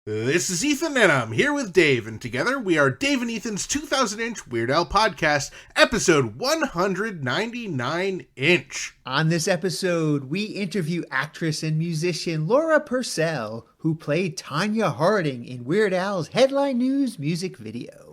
This is Ethan, and I'm here with Dave, and together we are Dave and Ethan's 2000-inch Weird Al podcast, episode 199-inch. On this episode, we interview actress and musician Laura Pursell, who played Tonya Harding in Weird Al's Headline News music video.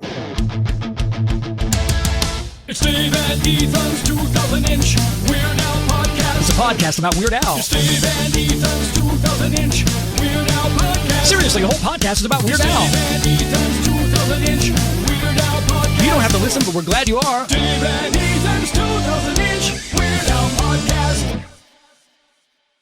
It's Dave and Ethan's 2000-inch Weird Al podcast. It's a podcast about Weird Al. It's Dave and Ethan's 2000-inch Weird Al podcast. Seriously, the whole podcast is about Weird It's Al. Dave and Ethan's 2000-inch Weird Al podcast. You don't have to listen, but we're glad you are. Dave and Ethan's 2000-inch Weird Al podcast.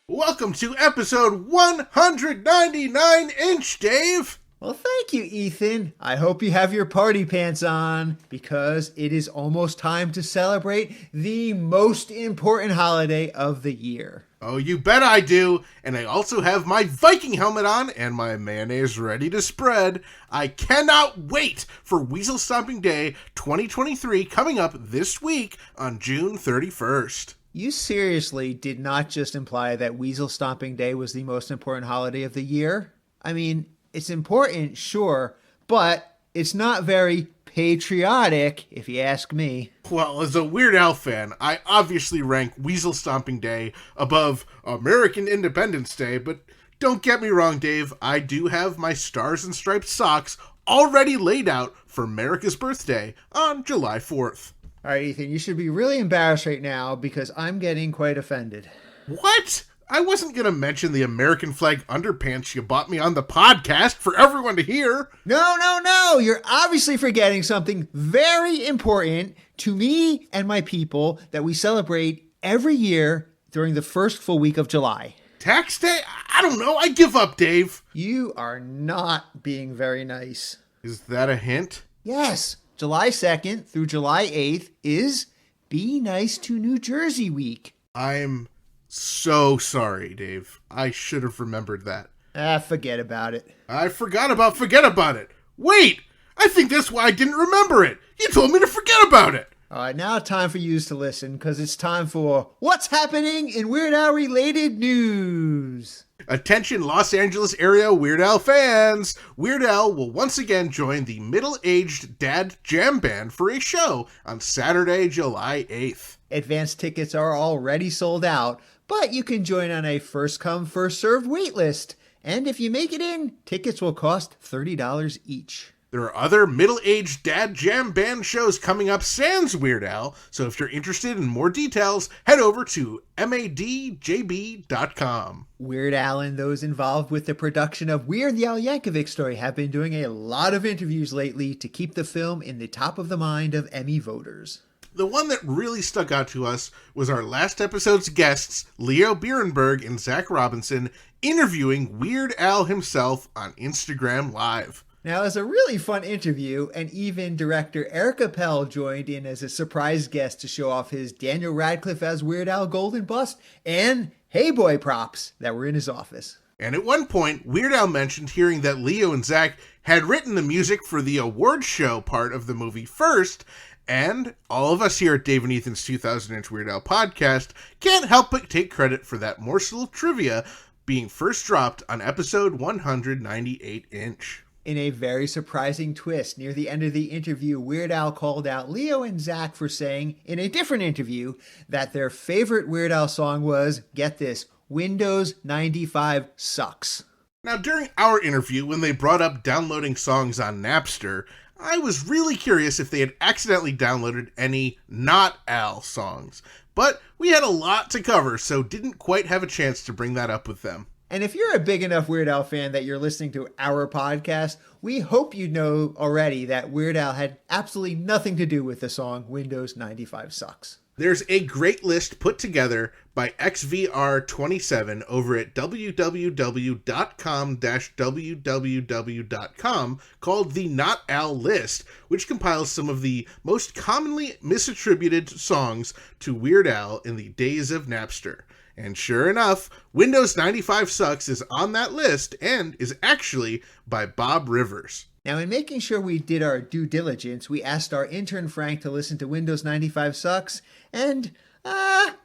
Welcome to episode 199-inch, Dave. Well, thank you, Ethan. I hope you have your party pants on, because it is almost time to celebrate the most important holiday of the year. Oh, you bet I do, and I also have my Viking helmet on and my mayonnaise ready to spread. I cannot wait for Weasel Stomping Day 2023 coming up this week on June 31st. You seriously did not just imply that Weasel Stomping Day was the most important holiday of the year? I mean, it's important, sure, but it's not very patriotic, if you ask me. Well, as a Weird Al fan, I obviously rank Weasel Stomping Day above American Independence Day, but don't get me wrong, Dave, I do have my Stars and Stripes socks already laid out for America's birthday on July 4th. All right, Ethan, you should be really embarrassed right now because I'm getting quite offended. What? I wasn't going to mention the American flag underpants you bought me on the podcast for everyone to hear. No. You're obviously forgetting something very important to me and my people that we celebrate every year during the first full week of July. Tax day? I don't know. I give up, Dave. You are not being very nice. Is that a hint? Yes, July 2nd through July 8th is Be Nice to New Jersey week. I'm so sorry, Dave. I should have remembered that. Forget about it. I forget about it. Wait! I think that's why I didn't remember it. You told me to forget about it. All right, now time for you to listen, because it's time for What's Happening in Weird Al Related News. Attention Los Angeles area Weird Al fans! Weird Al will once again join the middle-aged dad jam band for a show on Saturday, July 8th. Advance tickets are already sold out, but you can join on a first-come, first-served wait list. And if you make it in, tickets will cost $30 each. There are other middle-aged dad jam band shows coming up sans Weird Al, so if you're interested in more details, head over to madjb.com. Weird Al and those involved with the production of Weird the Al Yankovic Story have been doing a lot of interviews lately to keep the film in the top of the mind of Emmy voters. The one that really stuck out to us was our last episode's guests, Leo Bierenberg and Zach Robinson, interviewing Weird Al himself on Instagram Live. Now, it was a really fun interview, and even director Eric Appel joined in as a surprise guest to show off his Daniel Radcliffe as Weird Al golden bust and Hey Boy props that were in his office. And at one point, Weird Al mentioned hearing that Leo and Zach had written the music for the award show part of the movie first, and all of us here at Dave and Ethan's 2000-inch Weird Al podcast can't help but take credit for that morsel of trivia being first dropped on episode 198-inch. In a very surprising twist, near the end of the interview, Weird Al called out Leo and Zach for saying, in a different interview, that their favorite Weird Al song was, get this, Windows 95 Sucks. Now, during our interview, when they brought up downloading songs on Napster, I was really curious if they had accidentally downloaded any Not Al songs. But we had a lot to cover, so didn't quite have a chance to bring that up with them. And if you're a big enough Weird Al fan that you're listening to our podcast, we hope you know already that Weird Al had absolutely nothing to do with the song Windows 95 Sucks. There's a great list put together by XVR27 over at www.com-www.com called the Not Al List, which compiles some of the most commonly misattributed songs to Weird Al in the days of Napster. And sure enough, Windows 95 Sucks is on that list and is actually by Bob Rivers. Now, in making sure we did our due diligence, we asked our intern Frank to listen to Windows 95 Sucks, and,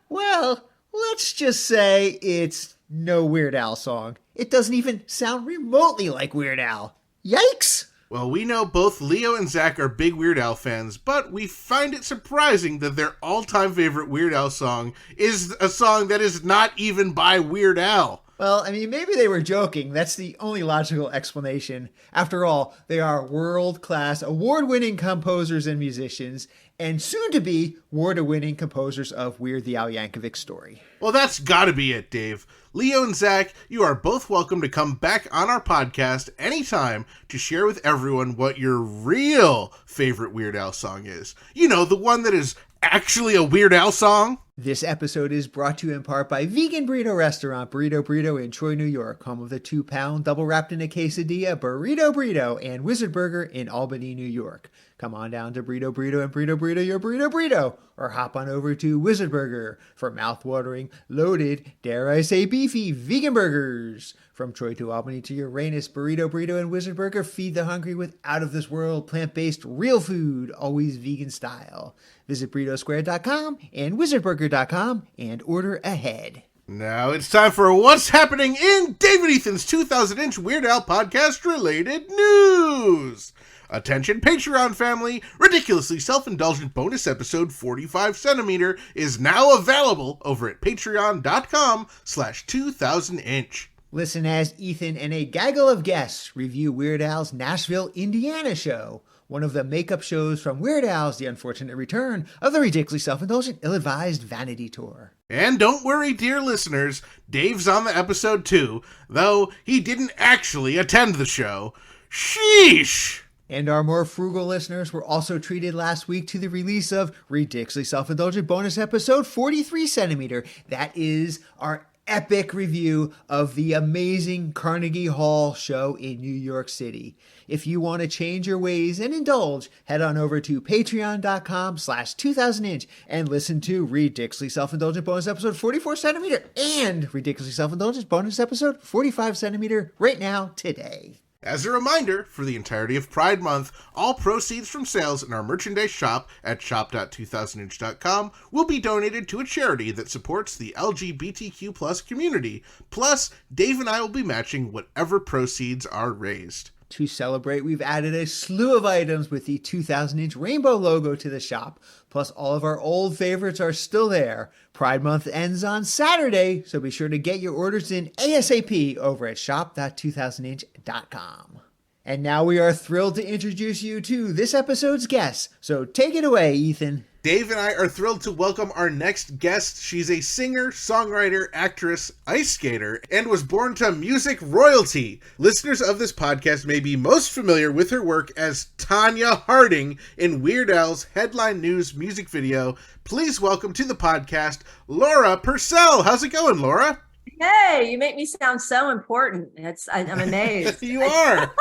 well, let's just say it's no Weird Al song. It doesn't even sound remotely like Weird Al. Yikes! Well, we know both Leo and Zach are big Weird Al fans, but we find it surprising that their all-time favorite Weird Al song is a song that is not even by Weird Al. Well, I mean, maybe they were joking. That's the only logical explanation. After all, they are world-class, award-winning composers and musicians, and soon-to-be award-winning composers of Weird the Al Yankovic Story. Well, that's gotta be it, Dave. Leo and Zach, you are both welcome to come back on our podcast anytime to share with everyone what your real favorite Weird Al song is. You know, the one that is actually a Weird Al song. This episode is brought to you in part by vegan burrito restaurant Burrito in Troy, New York, home of the 2-pound double wrapped in a quesadilla Burrito and Wizard Burger in Albany, New York. Come on down to Burrito and Burrito your Burrito, or hop on over to Wizard Burger for mouth-watering, loaded, dare I say beefy, vegan burgers. From Troy to Albany to Uranus, Burrito and Wizard Burger feed the hungry with out-of-this-world, plant-based, real food, always vegan style. Visit burritosquare.com and wizardburger.com and order ahead. Now it's time for what's happening in David Ethan's 2000-inch Weird Al podcast-related news. Attention Patreon family, ridiculously self-indulgent bonus episode 45 centimeter is now available over at patreon.com/2000inch. Listen as Ethan and a gaggle of guests review Weird Al's Nashville, Indiana show, one of the makeup shows from Weird Al's The Unfortunate Return of the Ridiculously Self-Indulgent Ill-Advised Vanity Tour. And don't worry, dear listeners, Dave's on the episode too, though he didn't actually attend the show. Sheesh! And our more frugal listeners were also treated last week to the release of Ridiculously Self-Indulgent bonus episode 43 centimeter. That is our epic review of the amazing Carnegie Hall show in New York City. If you want to change your ways and indulge, head on over to patreon.com/2000inch and listen to Ridiculously Self-Indulgent bonus episode 44 centimeter and Ridiculously Self-Indulgent bonus episode 45 centimeter right now today. As a reminder, for the entirety of Pride Month, all proceeds from sales in our merchandise shop at shop.2000inch.com will be donated to a charity that supports the LGBTQ+ community. Plus, Dave and I will be matching whatever proceeds are raised. To celebrate, we've added a slew of items with the 2000-inch rainbow logo to the shop, plus all of our old favorites are still there. Pride Month ends on Saturday, so be sure to get your orders in ASAP over at shop.2000inch.com. And now we are thrilled to introduce you to this episode's guest, so take it away, Ethan. Dave and I are thrilled to welcome our next guest. She's a singer, songwriter, actress, ice skater, and was born to music royalty. Listeners of this podcast may be most familiar with her work as Tonya Harding in Weird Al's Headline News music video. Please welcome to the podcast, Laura Pursell. How's it going, Laura? Hey, you make me sound so important. I'm amazed. You are.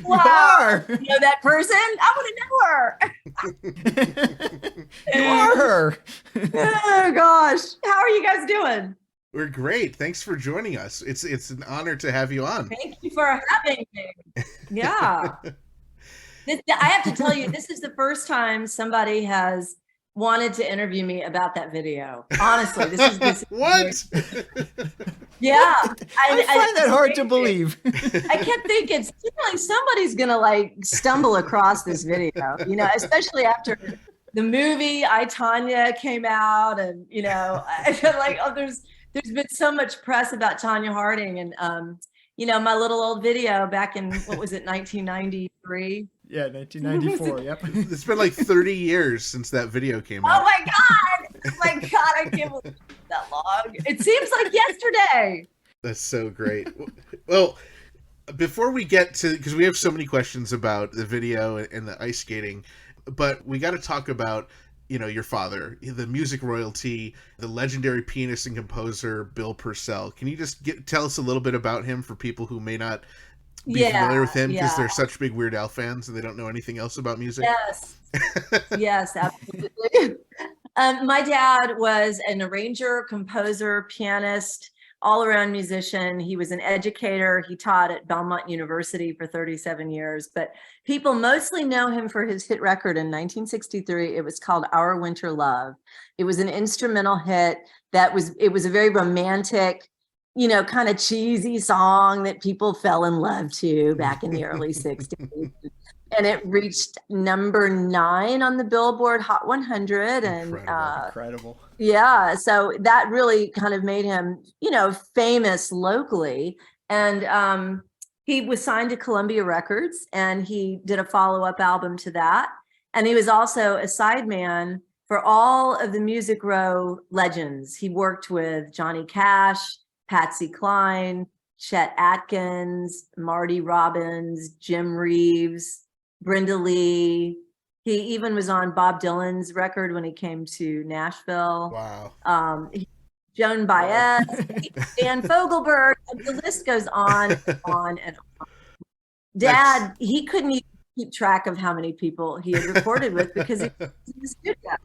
Wow. You know that person? I want to know her. You are her. Oh gosh. How are you guys doing? We're great. Thanks for joining us. It's an honor to have you on. Thank you for having me. Yeah. I have to tell you, this is the first time somebody has wanted to interview me about that video. Honestly, this is what? Yeah, I find that hard to believe. I kept thinking, like, somebody's gonna like stumble across this video, you know, especially after the movie I, Tonya came out, and you know, I feel like there's been so much press about Tonya Harding, and you know, my little old video back in, what was it, 1993. Yeah, 1994, yep. It's been like 30 years since that video came out. Oh my God! Oh my God, I can't believe it's that long. It seems like yesterday. That's so great. Well, before we get to, because we have so many questions about the video and the ice skating, but we got to talk about, you know, your father, the music royalty, the legendary pianist and composer, Bill Pursell. Can you just tell us a little bit about him for people who may not be familiar with him because they're such big Weird Al fans and they don't know anything else about music? Yes. Yes, absolutely. My dad was an arranger, composer, pianist, all-around musician. He was an educator. He taught at Belmont University for 37 years, but people mostly know him for his hit record in 1963. It was called Our Winter Love. It was an instrumental hit it was a very romantic, kind of cheesy song that people fell in love to back in the early 60s. And it reached number 9 on the Billboard Hot 100. And Incredible. yeah, so that really kind of made him, famous locally. And he was signed to Columbia Records, and he did a follow-up album to that. And he was also a sideman for all of the Music Row legends. He worked with Johnny Cash, Patsy Cline, Chet Atkins, Marty Robbins, Jim Reeves, Brenda Lee. He even was on Bob Dylan's record when he came to Nashville. Wow. Joan Baez, Dan Fogelberg, the list goes on and on and on. Dad, he couldn't even keep track of how many people he had recorded with because he was in the studio.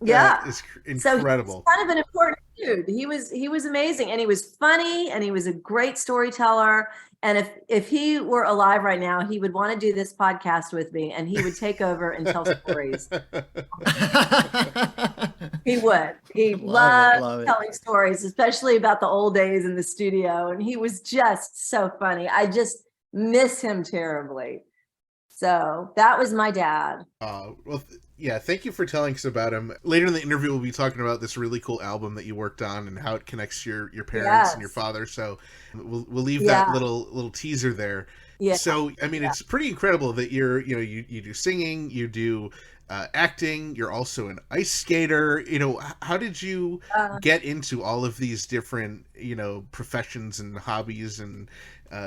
Yeah, it's incredible. So he's kind of an important dude. He was amazing, and he was funny, and he was a great storyteller. And if he were alive right now, he would want to do this podcast with me, and he would take over and tell stories. He would. He loved telling stories, especially about the old days in the studio. And he was just so funny. I just miss him terribly. So that was my dad. Yeah, thank you for telling us about him. Later in the interview, we'll be talking about this really cool album that you worked on and how it connects your parents and your father. So we'll leave that little teaser there. Yeah. So, I mean, it's pretty incredible that you do singing, you do acting, you're also an ice skater. How did you get into all of these different, professions and hobbies and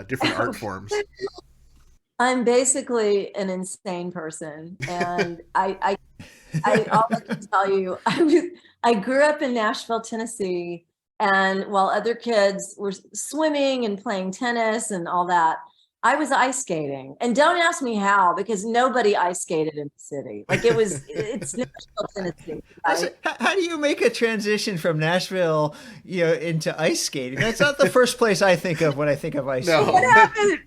different art forms? I'm basically an insane person, and I all I can tell you, I grew up in Nashville, Tennessee, and while other kids were swimming and playing tennis and all that, I was ice skating. And don't ask me how, because nobody ice skated in the city. Like it's Nashville, Tennessee. Right? How do you make a transition from Nashville, into ice skating? That's not the first place I think of when I think of ice skating. What happened?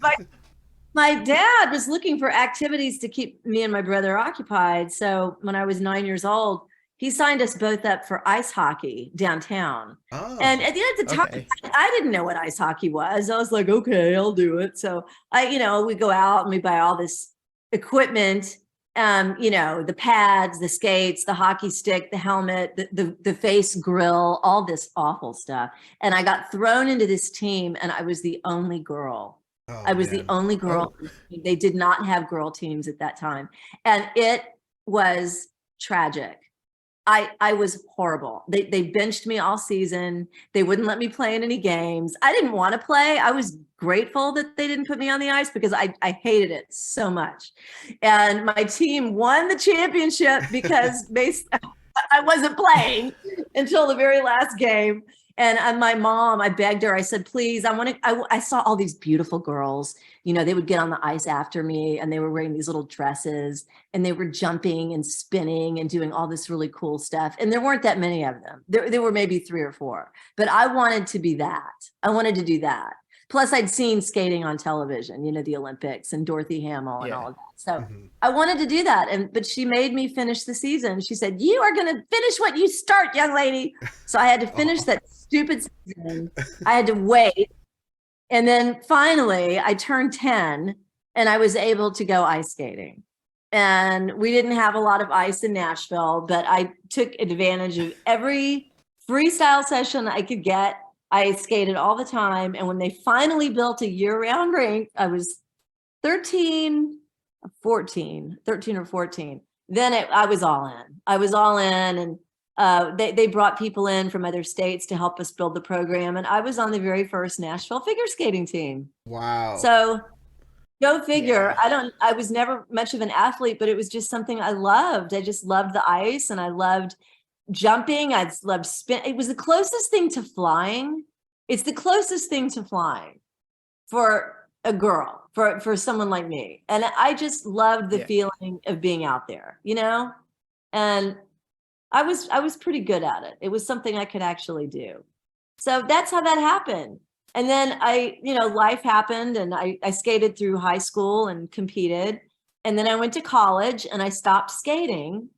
My dad was looking for activities to keep me and my brother occupied. So when I was 9 years old, he signed us both up for ice hockey downtown. Oh, and at the time, I didn't know what ice hockey was. I was like, okay, I'll do it. So we go out and we buy all this equipment, the pads, the skates, the hockey stick, the helmet, the face grill, all this awful stuff. And I got thrown into this team, and I was the only girl. I was the only girl. They did not have girl teams at that time. And it was tragic. I was horrible. They benched me all season. They wouldn't let me play in any games. I didn't want to play. I was grateful that they didn't put me on the ice because I hated it so much. And my team won the championship because I wasn't playing until the very last game. And my mom, I begged her, I said, please, I saw all these beautiful girls, they would get on the ice after me, and they were wearing these little dresses, and they were jumping and spinning and doing all this really cool stuff. And there weren't that many of them. There were maybe 3 or 4, but I wanted to be that. I wanted to do that. Plus I'd seen skating on television, the Olympics and Dorothy Hamill and all of that. So I wanted to do that. But she made me finish the season. She said, you are going to finish what you start, young lady. So I had to finish that stupid season. I had to wait. And then finally I turned 10 and I was able to go ice skating. And we didn't have a lot of ice in Nashville, but I took advantage of every freestyle session I could get. I skated all the time. And when they finally built a year-round rink, I was 13 or 14. Then I was all in. And they brought people in from other states to help us build the program. And I was on the very first Nashville figure skating team. Wow. So go figure. Yeah. I was never much of an athlete, but it was just something I loved. I just loved the ice, and I loved jumping. I loved spin. It was the closest thing to flying. It's the closest thing to flying for a girl, for someone like me. And I just loved the feeling of being out there, and I was pretty good at it. It was something I could actually do. So that's how that happened. And then life happened, and I skated through high school and competed. And then I went to college and I stopped skating.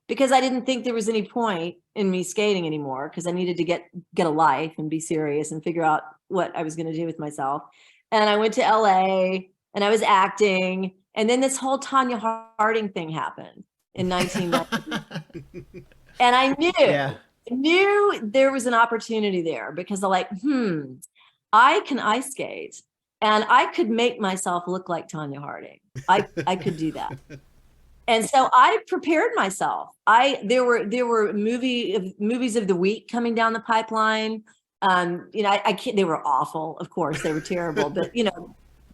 because I didn't think there was any point in me skating anymore, because I needed to get a life and be serious and figure out what I was going to do with myself. And I went to LA and I was acting. And then this whole Tonya Harding thing happened in 1990. And I knew there was an opportunity there, because I'm like, I can ice skate and I could make myself look like Tonya Harding. I could do that. And so I prepared myself. There were movies of the week coming down the pipeline. I can't, they were awful. Of course, they were terrible, but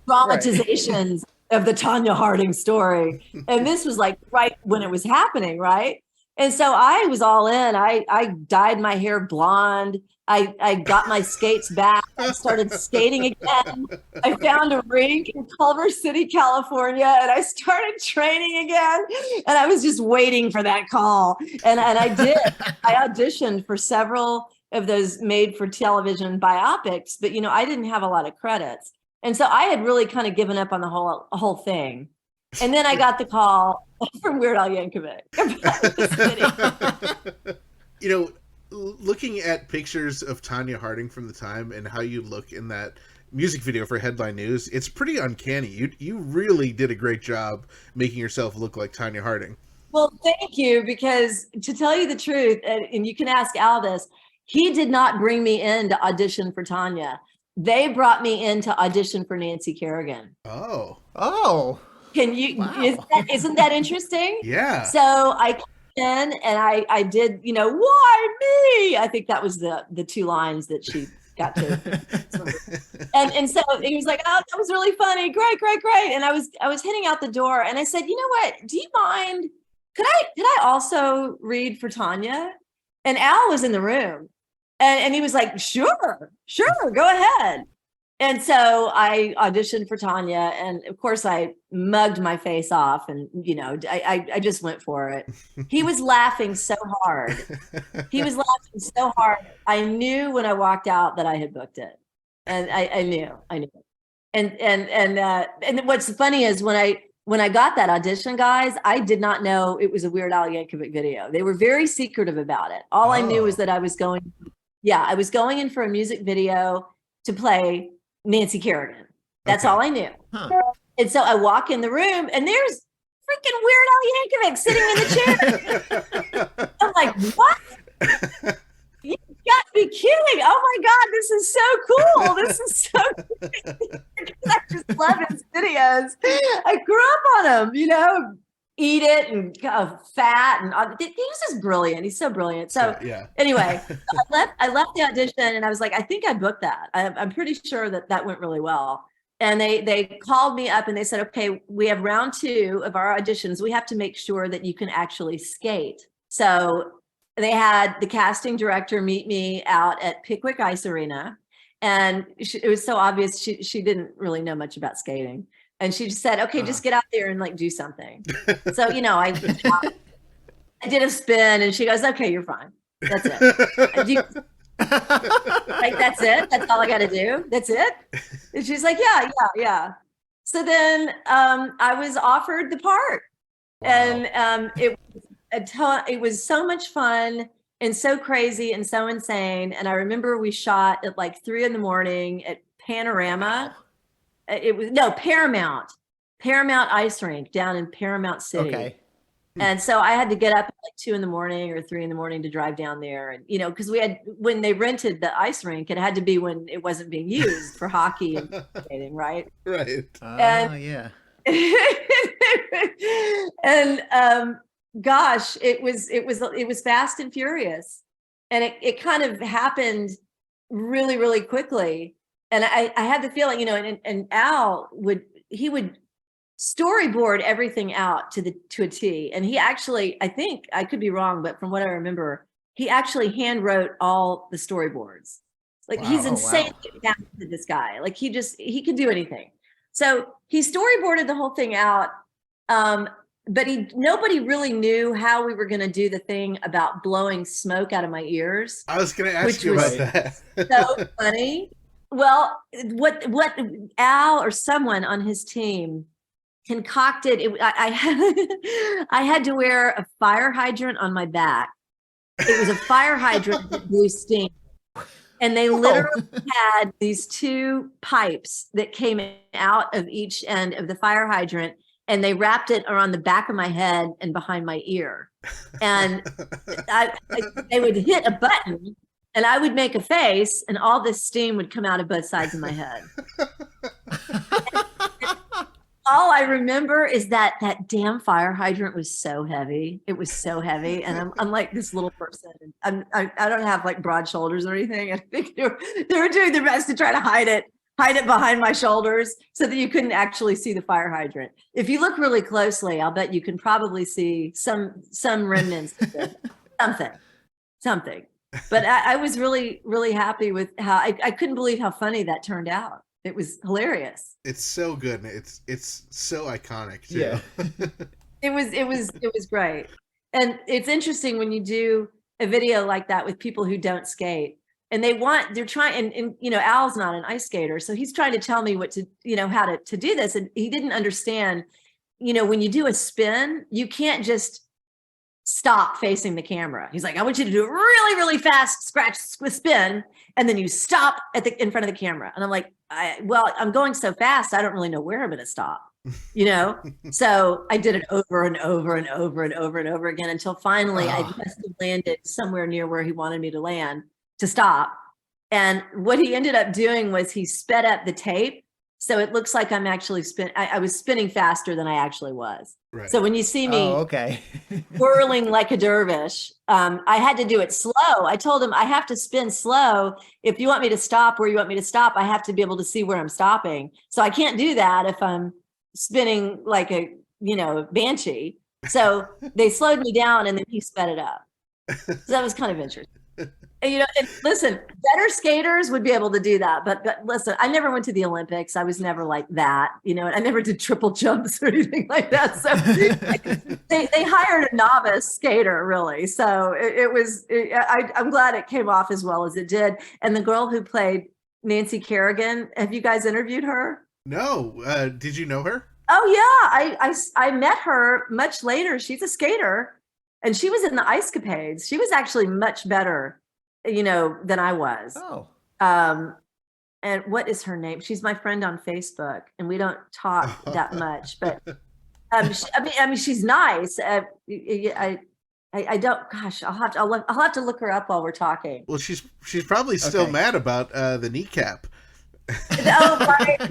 dramatizations of the Tonya Harding story. And this was like right when it was happening, right? And so I was all in. I dyed my hair blonde. I got my skates back. I started skating again. I found a rink in Culver City, California, and I started training again. And I was just waiting for that call. And I did. I auditioned for several of those made-for-television biopics, but I didn't have a lot of credits. And so I had really kind of given up on the whole thing. And then I got the call from Weird Al Yankovic about this video. Looking at pictures of Tonya Harding from the time and how you look in that music video for Headline News, it's pretty uncanny. You really did a great job making yourself look like Tonya Harding. Well, thank you, because to tell you the truth, and you can ask Al this, he did not bring me in to audition for Tonya. They brought me in to audition for Nancy Kerrigan. Oh. Can you? Wow. Isn't that interesting? Yeah. So I came in and I did, why me? I think that was the two lines that she got to. and so he was like, oh, that was really funny. Great. And I was heading out the door and I said, you know what? Do you mind? Could I also read for Tonya? And Al was in the room. And he was like, sure, go ahead. And so I auditioned for Tonya, and of course I mugged my face off, and I just went for it. He was laughing so hard. I knew when I walked out that I had booked it, and I knew. And what's funny is when I got that audition, guys, I did not know it was a Weird Al Yankovic video. They were very secretive about it. All I knew was that I was going in for a music video to play Nancy Kerrigan. That's all I knew. Huh. And so I walk in the room and there's freaking Weird Al Yankovic sitting in the chair. I'm like, what? You got to be kidding. Oh my God, this is so cool. This is so cool. I just love his videos. I grew up on him, Eat It and Fat, and he's just brilliant. He's so brilliant. So anyway, I left the audition and I was like, I think I booked that. I'm pretty sure that went really well. And they called me up and they said, okay, we have round 2 of our auditions. We have to make sure that you can actually skate. So they had the casting director meet me out at Pickwick Ice Arena. And it was so obvious she didn't really know much about skating. And she just said, okay, just get out there and do something. So, I did a spin and she goes, okay, you're fine. That's it. That's it? That's all I got to do? That's it? And she's like, yeah. So then I was offered the part. Wow. And it was so much fun and so crazy and so insane. And I remember we shot at 3 a.m. at Panorama. It was Paramount Ice Rink down in Paramount City. Okay. And so I had to get up at 2 a.m. or 3 a.m. to drive down there. And, because when they rented the ice rink, it had to be when it wasn't being used for hockey and skating, right? Right. Yeah. And gosh, it was fast and furious. And it kind of happened really, really quickly. And I had the feeling, and Al would storyboard everything out to a T. And he actually, I think, I could be wrong, but from what I remember, he actually hand wrote all the storyboards. He's insanely talented, this guy. He could do anything. So he storyboarded the whole thing out. But nobody really knew how we were going to do the thing about blowing smoke out of my ears. I was going to ask you about that. So funny. Well, what Al or someone on his team concocted. I had I had to wear a fire hydrant on my back. It was a fire hydrant that blew steam. And they literally had these two pipes that came out of each end of the fire hydrant, and they wrapped it around the back of my head and behind my ear. And they would hit a button, and I would make a face, and all this steam would come out of both sides of my head. All I remember is that damn fire hydrant was so heavy. It was so heavy. And I'm like this little person. And I don't have like broad shoulders or anything. I think they were doing their best to try to hide it behind my shoulders so that you couldn't actually see the fire hydrant. If you look really closely, I'll bet you can probably see some remnants of it. Something. But I was really, really happy with how I couldn't believe how funny that turned out. It was hilarious. It's so good. It's so iconic too. Yeah. It was great. And it's interesting when you do a video like that with people who don't skate and they're trying, and you know, Al's not an ice skater. So he's trying to tell me what to, you know, how to do this. And he didn't understand, you know, when you do a spin, you can't just stop facing the camera. He's like, I want you to do a really, really fast spin. And then you stop in front of the camera. And I'm like, I'm going so fast. I don't really know where I'm going to stop, you know? So I did it over and over and over and over and over again until finally I must have landed somewhere near where he wanted me to land to stop. And what he ended up doing was he sped up the tape. So it looks like I'm actually I was spinning faster than I actually was. Right. So when you see me whirling like a dervish, I had to do it slow. I told him I have to spin slow. If you want me to stop where you want me to stop, I have to be able to see where I'm stopping. So I can't do that if I'm spinning like a, you know, banshee. So they slowed me down and then he sped it up. So that was kind of interesting. And, you know, and listen, better skaters would be able to do that. But listen, I never went to the Olympics. I was never like that, you know, and I never did triple jumps or anything like that. So they hired a novice skater, really. So I'm glad it came off as well as it did. And the girl who played Nancy Kerrigan, have you guys interviewed her? No. Did you know her? Oh, yeah. I met her much later. She's a skater. And she was in the Ice Capades. She was actually much better, you know, than I was. Oh. And what is her name? She's my friend on Facebook, and we don't talk that much. But I mean, she's nice. I don't. Gosh, I'll have to look her up while we're talking. Well, she's probably still mad about the kneecap. Oh, right.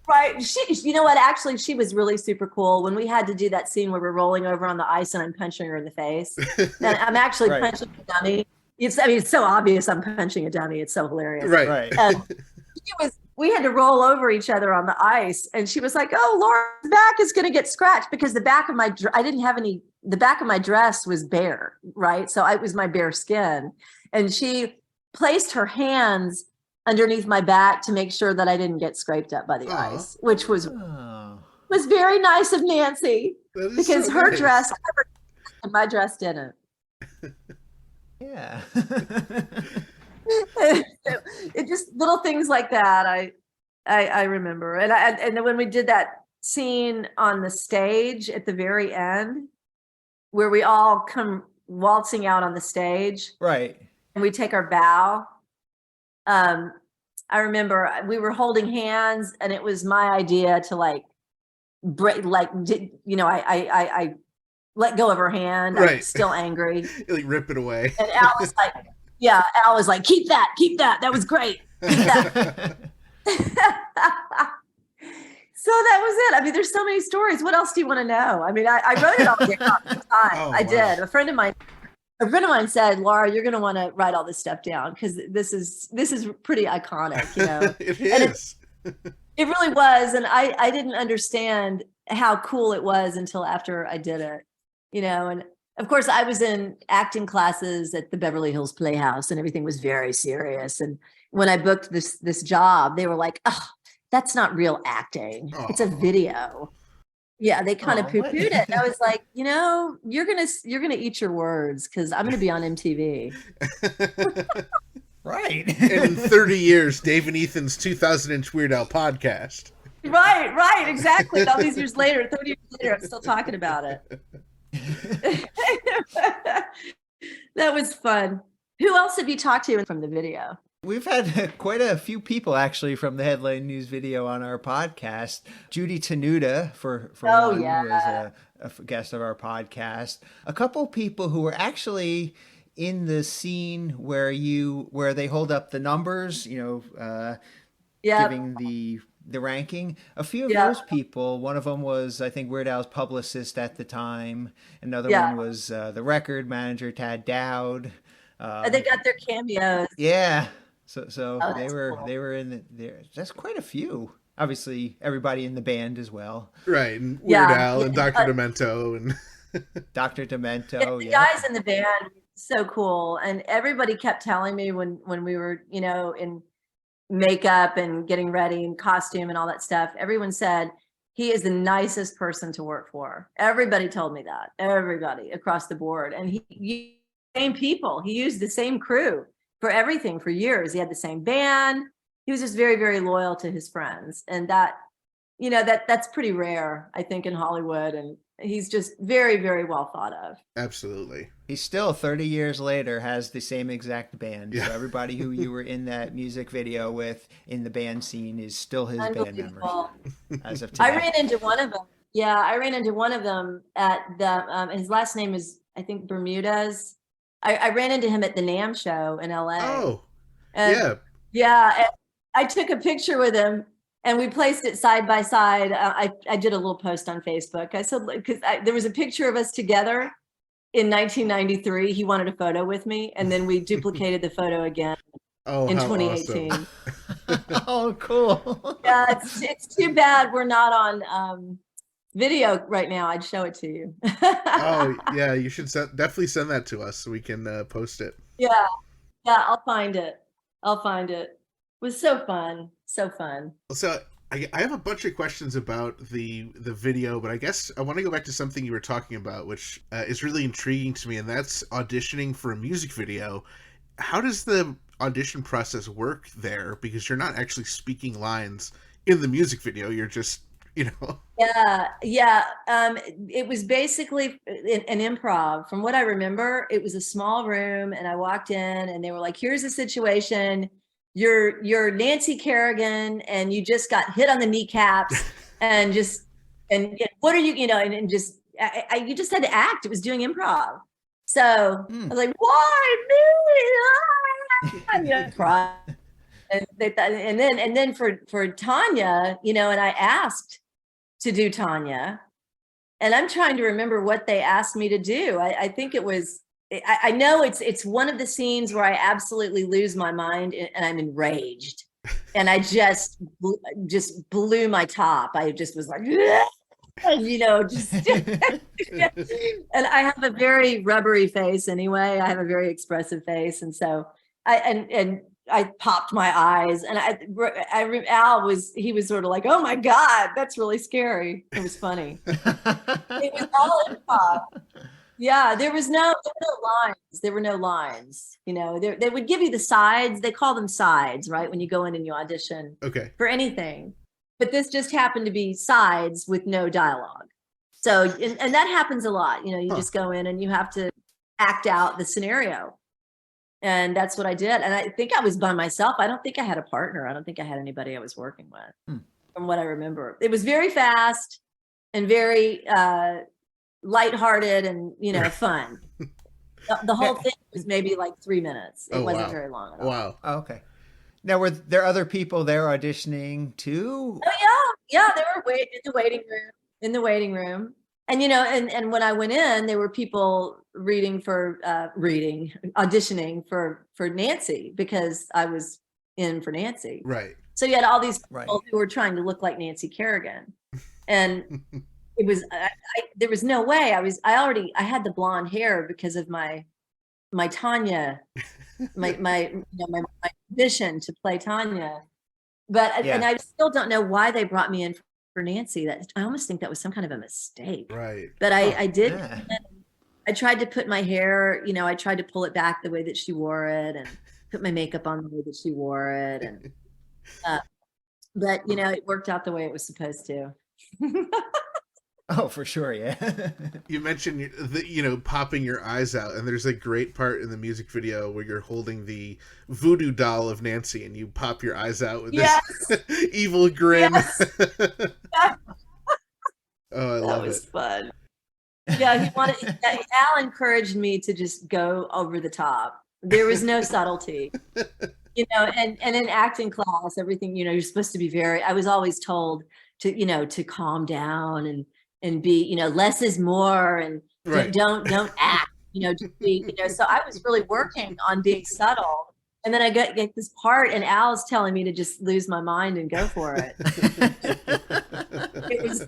Right. You know what? Actually, she was really super cool. When we had to do that scene where we're rolling over on the ice and I'm punching her in the face, and I'm actually punching a dummy. It's so obvious I'm punching a dummy. It's so hilarious. Right. And we had to roll over each other on the ice, and she was like, "Oh, Laura's back is going to get scratched because the back of the back of my dress was bare, right? So it was my bare skin, and she placed her hands underneath my back to make sure that I didn't get scraped up by the ice, which was very nice of Nancy because her dress covered and my dress didn't. Yeah. It just little things like that I remember. And then when we did that scene on the stage at the very end where we all come waltzing out on the stage. Right. And we take our bow. I remember we were holding hands, and it was my idea to break, you know, I let go of her hand. Right. I'm still angry. Rip it away. And Al was like, keep that. That was great. Keep that. So that was it. I mean, there's so many stories. What else do you want to know? I mean, I wrote it all down at the time. I did. A friend of mine said, Laura, you're going to want to write all this stuff down because this is pretty iconic, you know. It is. It really was. And I didn't understand how cool it was until after I did it, you know. And of course, I was in acting classes at the Beverly Hills Playhouse and everything was very serious. And when I booked this job, they were like, oh, that's not real acting. It's a video. Yeah, they kind of poo-pooed it. And I was like, you know, you're gonna eat your words because I'm gonna be on MTV. Right. And in 30 years, Dave and Ethan's 2000-inch Weird Al podcast. Right, exactly. All these years later, 30 years later, I'm still talking about it. That was fun. Who else have you talked to from the video? We've had quite a few people actually from the Headline News video on our podcast. Judy Tenuta, for one, was a guest of our podcast. A couple people who were actually in the scene where they hold up the numbers, giving the ranking. A few of those people, one of them was, I think, Weird Al's publicist at the time. Another one was the record manager, Tad Dowd. They got their cameos. Yeah. So they cool. were in there. That's quite a few. Obviously, everybody in the band as well. Right, and Weird Al and Dr. Demento and Dr. Demento. The guys in the band, so cool, and everybody kept telling me when we were, in makeup and getting ready and costume and all that stuff. Everyone said he is the nicest person to work for. Everybody told me that. Everybody across the board, and he same people. He used the same crew for everything for years. He had the same band. He was just very, very loyal to his friends. And that's pretty rare, I think, in Hollywood. And he's just very, very well thought of. Absolutely. He still, 30 years later, has the same exact band. Yeah. So everybody who you were in that music video with in the band scene is still his band member as of today. I ran into one of them. Yeah, I ran into one of them at the, his last name is, I think, Bermudez. I ran into him at the NAMM show in LA. Oh, and, yeah. I took a picture with him and we placed it side by side. I did a little post on Facebook. I said, because there was a picture of us together in 1993. He wanted a photo with me, and then we duplicated the photo again in 2018. Awesome. Oh, cool. Yeah, it's too bad we're not on video right now. I'd show it to you. Oh, yeah, you should definitely send that to us so we can post it. Yeah, I'll find it. It was so fun. So I have a bunch of questions about the video, but I guess I want to go back to something you were talking about, which is really intriguing to me, and that's auditioning for a music video. How does the audition process work there? Because you're not actually speaking lines in the music video. You're just, Yeah. It was basically an improv. From what I remember, it was a small room, and I walked in, and they were like, "Here's the situation. You're Nancy Kerrigan, and you just got hit on the kneecaps, and what are you, and just you just had to act." It was doing improv. So I was like, "Why me?" And then for Tonya, and I asked to do Tonya, and I'm trying to remember what they asked me to do. I think it was. I know it's one of the scenes where I absolutely lose my mind and I'm enraged, and I just blew my top. I just was like, just and I have a very rubbery face anyway. I have a very expressive face, and so I popped my eyes, and Al was sort of like, "Oh my God, that's really scary." It was funny. It was all improv. Yeah, there were no lines. There were no lines. They would give you the sides. They call them sides, right? When you go in and you audition for anything. But this just happened to be sides with no dialogue. So, and that happens a lot. You just go in and you have to act out the scenario. And that's what I did. And I think I was by myself. I don't think I had a partner. I don't think I had anybody I was working with, from what I remember. It was very fast and very lighthearted and fun. The whole thing was maybe like 3 minutes. It wasn't very long at all. Wow. Oh, okay. Now, were there other people there auditioning too? Oh yeah. They were in the waiting room. And and when I went in, there were people auditioning for Nancy, because I was in for Nancy. Right. So you had all these people who were trying to look like Nancy Kerrigan, and it was there was no way. I had the blonde hair because of my Tonya, my ambition to play Tonya, and I still don't know why they brought me in for Nancy. That I almost think that was some kind of a mistake. Right. But I did. Yeah. I tried to put my hair, I tried to pull it back the way that she wore it, and put my makeup on the way that she wore it, and but it worked out the way it was supposed to. Oh, for sure, yeah. You mentioned popping your eyes out, and there's a great part in the music video where you're holding the voodoo doll of Nancy, and you pop your eyes out with this evil grin. Yes. Oh, I love it. That was fun. Yeah, Al encouraged me to just go over the top. There was no subtlety. And in acting class, everything, you're supposed to be I was always told to calm down and be, less is more, and Right. don't act, just be, so I was really working on being subtle. And then I get this part, and Al's telling me to just lose my mind and go for it. It was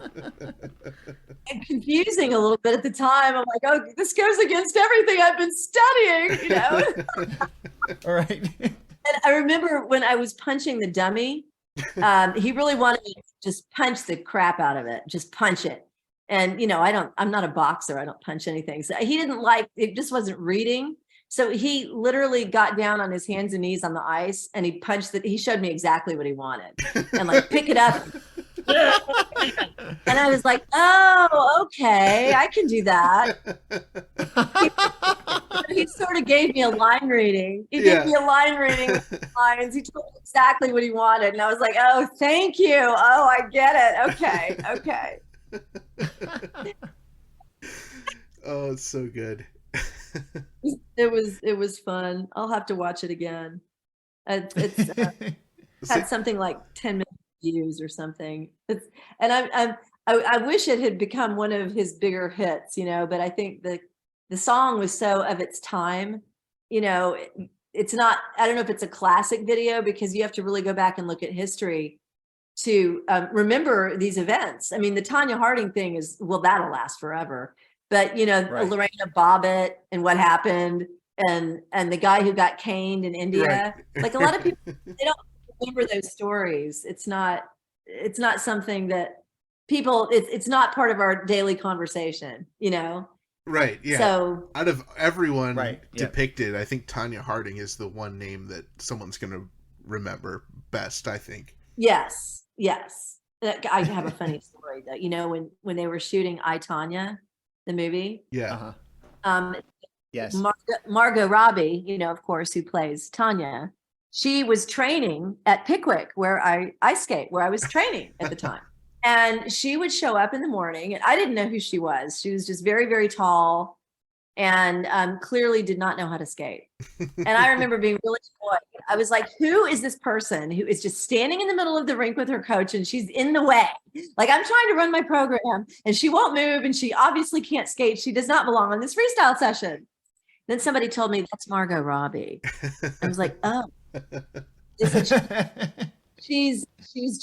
confusing a little bit at the time. I'm like, oh, this goes against everything I've been studying, All right. And I remember when I was punching the dummy, he really wanted me to just punch the crap out of it, just punch it. And, I'm not a boxer. I don't punch anything. So he didn't it just wasn't reading. So he literally got down on his hands and knees on the ice, and he punched it. He showed me exactly what he wanted, and pick it up. And I was like, oh, okay, I can do that. He sort of gave me a line reading. He gave me a line reading lines. He told me exactly what he wanted. And I was like, oh, thank you. Oh, I get it. Okay. Oh, it's so good. It was fun. I'll have to watch it again. It's had something like 10 million views or something. I wish it had become one of his bigger hits, but I think the song was so of its time, it's not, I don't know if it's a classic video, because you have to really go back and look at history to remember these events. I mean, the Tonya Harding thing that'll last forever. But, Right. Lorena Bobbitt and what happened, and the guy who got caned in India, Right. a lot of people, they don't remember those stories. It's not something that people, it's not part of our daily conversation, Right, yeah. So out of everyone Right, yeah. depicted, I think Tonya Harding is the one name that someone's going to remember best, I think. yes. I have a funny story that, when they were shooting I, Tonya, the movie, Yeah. Yes. Margot Robbie, of course, who plays Tonya, she was training at Pickwick, where I ice skate, where I was training at the time. And she would show up in the morning, and I didn't know who she was. She was just very, very tall, and clearly did not know how to skate. And I remember being really annoyed. I was like, who is this person who is just standing in the middle of the rink with her coach, and she's in the way? Like, I'm trying to run my program, and she won't move, and she obviously can't skate. She does not belong on this freestyle session. Then somebody told me that's Margot Robbie. I was like, oh. She's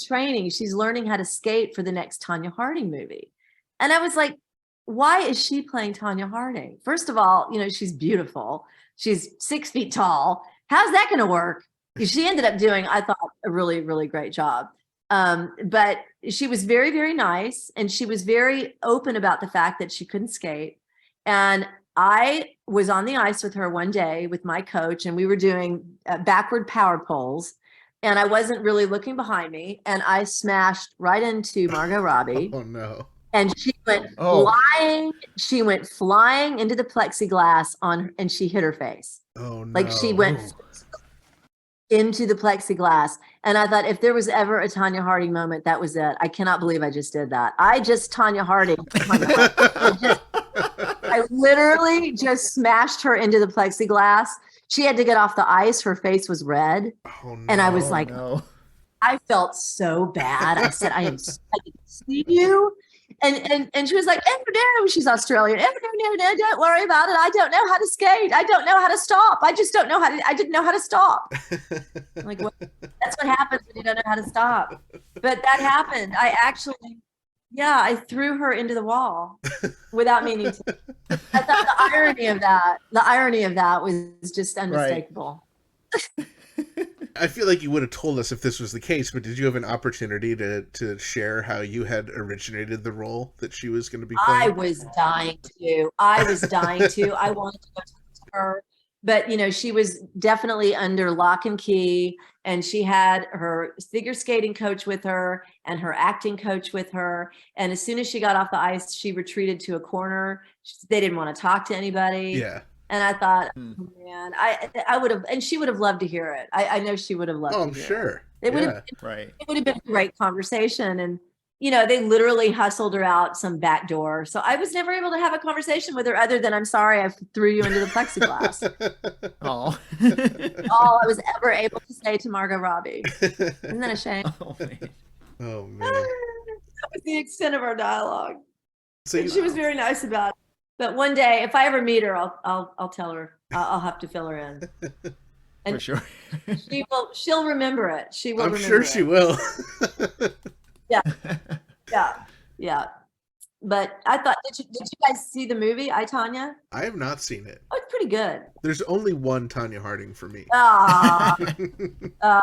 training. She's learning how to skate for the next Tonya Harding movie. And I was like, why is she playing Tonya Harding? First of all, she's beautiful. She's 6 feet tall. How's that going to work? She ended up doing, I thought, a really, really great job. But she was very, very nice. And she was very open about the fact that she couldn't skate. And I was on the ice with her one day with my coach, and we were doing backward power poles. And I wasn't really looking behind me. And I smashed right into Margot Robbie. Oh, no. And she went flying. She went flying into the plexiglass and she hit her face. Oh, no. Like, she went into the plexiglass. And I thought, if there was ever a Tonya Harding moment, that was it. I cannot believe I just did that. Tonya Harding. I literally just smashed her into the plexiglass. She had to get off the ice. Her face was red. Oh, no. And I was like, No. I felt so bad. I said, I am excited to see you. And she was like, no, she's Australian. No, don't worry about it. I don't know how to skate. I don't know how to stop. I didn't know how to stop. I'm like, that's what happens when you don't know how to stop. But that happened. I threw her into the wall without meaning to. I thought the irony of that was just unmistakable. Right. I feel like you would have told us if this was the case, but did you have an opportunity to share how you had originated the role that she was going to be playing? I was dying to. I wanted to go talk to her. but she was definitely under lock and key, and she had her figure skating coach with her and her acting coach with her. And as soon as she got off the ice, she retreated to a corner. They didn't want to talk to anybody. Yeah. And I thought, oh, man, I would have, and she would have loved to hear it. I know she would have loved to I'm hear sure. it. It would have, right. It would have been a great conversation. And they literally hustled her out some back door. So I was never able to have a conversation with her other than, I'm sorry, I threw you into the plexiglass. Oh. All I was ever able to say to Margot Robbie. Isn't that a shame? Oh, man. That was the extent of our dialogue. So and she was very nice about it. But one day, if I ever meet her, I'll tell her. I'll have to fill her in. And for sure. She'll remember it. She will. I'm sure she will. Yeah. But I thought, did you guys see the movie, I, Tonya? I have not seen it. Oh, it's pretty good. There's only one Tonya Harding for me. There you go.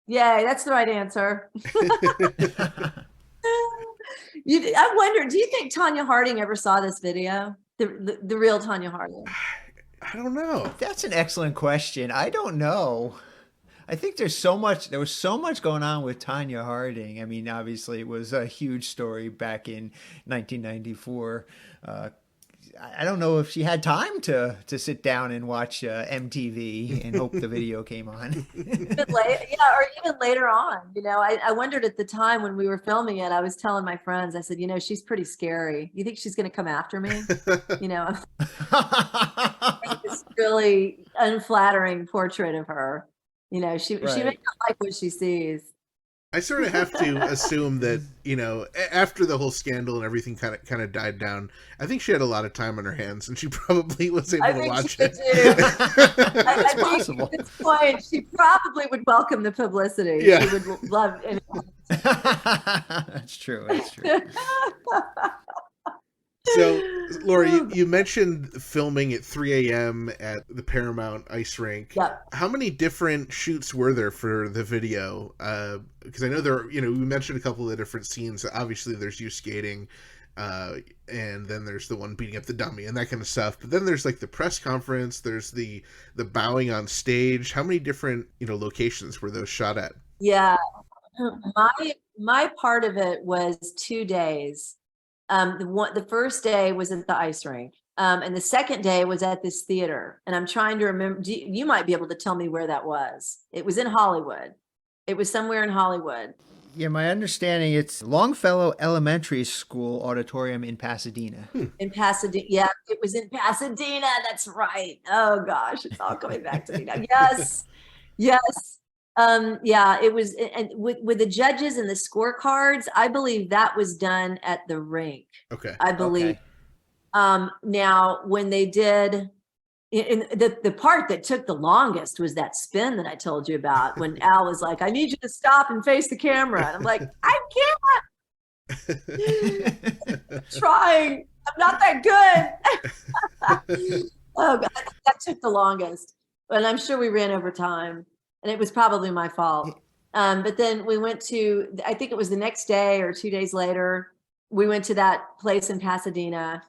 Yay, that's the right answer. I wonder, do you think Tonya Harding ever saw this video? The real Tonya Harding? I don't know. That's an excellent question. I don't know. I think there was so much going on with Tonya Harding. I mean, obviously it was a huge story back in 1994. I don't know if she had time to sit down and watch MTV and hope the video came on. Or even later on. I wondered at the time when we were filming it, I was telling my friends, I said, she's pretty scary. You think she's going to come after me? It's really unflattering portrait of her. She may not like what she sees. I sort of have to assume that, after the whole scandal and everything kind of died down, I think she had a lot of time on her hands and she probably was able to watch it. It's possible. At this point, she probably would welcome the publicity. Yeah. She would love it. That's true. So, Laura, you mentioned filming at 3 a.m. at the Paramount Ice Rink. Yeah. How many different shoots were there for the video? Because I know we mentioned a couple of different scenes. Obviously, there's you skating, and then there's the one beating up the dummy and that kind of stuff. But then there's like the press conference. There's the bowing on stage. How many different locations were those shot at? Yeah, my part of it was 2 days. The first day was at the ice rink, and the second day was at this theater. And I'm trying to remember. You might be able to tell me where that was. It was in Hollywood. It was somewhere in Hollywood. Yeah, my understanding, it's Longfellow Elementary School Auditorium in Pasadena. In Pasadena, yeah, it was in Pasadena. That's right. Oh gosh, it's all coming back to me now. Yes. It was, and with the judges and the scorecards, I believe that was done at the rink. Okay. I believe. Okay. Now, when they did, the part that took the longest was that spin that I told you about, when Al was like, I need you to stop and face the camera. And I'm like, I can't. Trying. I'm not that good. Oh, God, that took the longest. But I'm sure we ran over time. And it was probably my fault. But then we went to, I think it was the next day or 2 days later, we went to that place in Pasadena.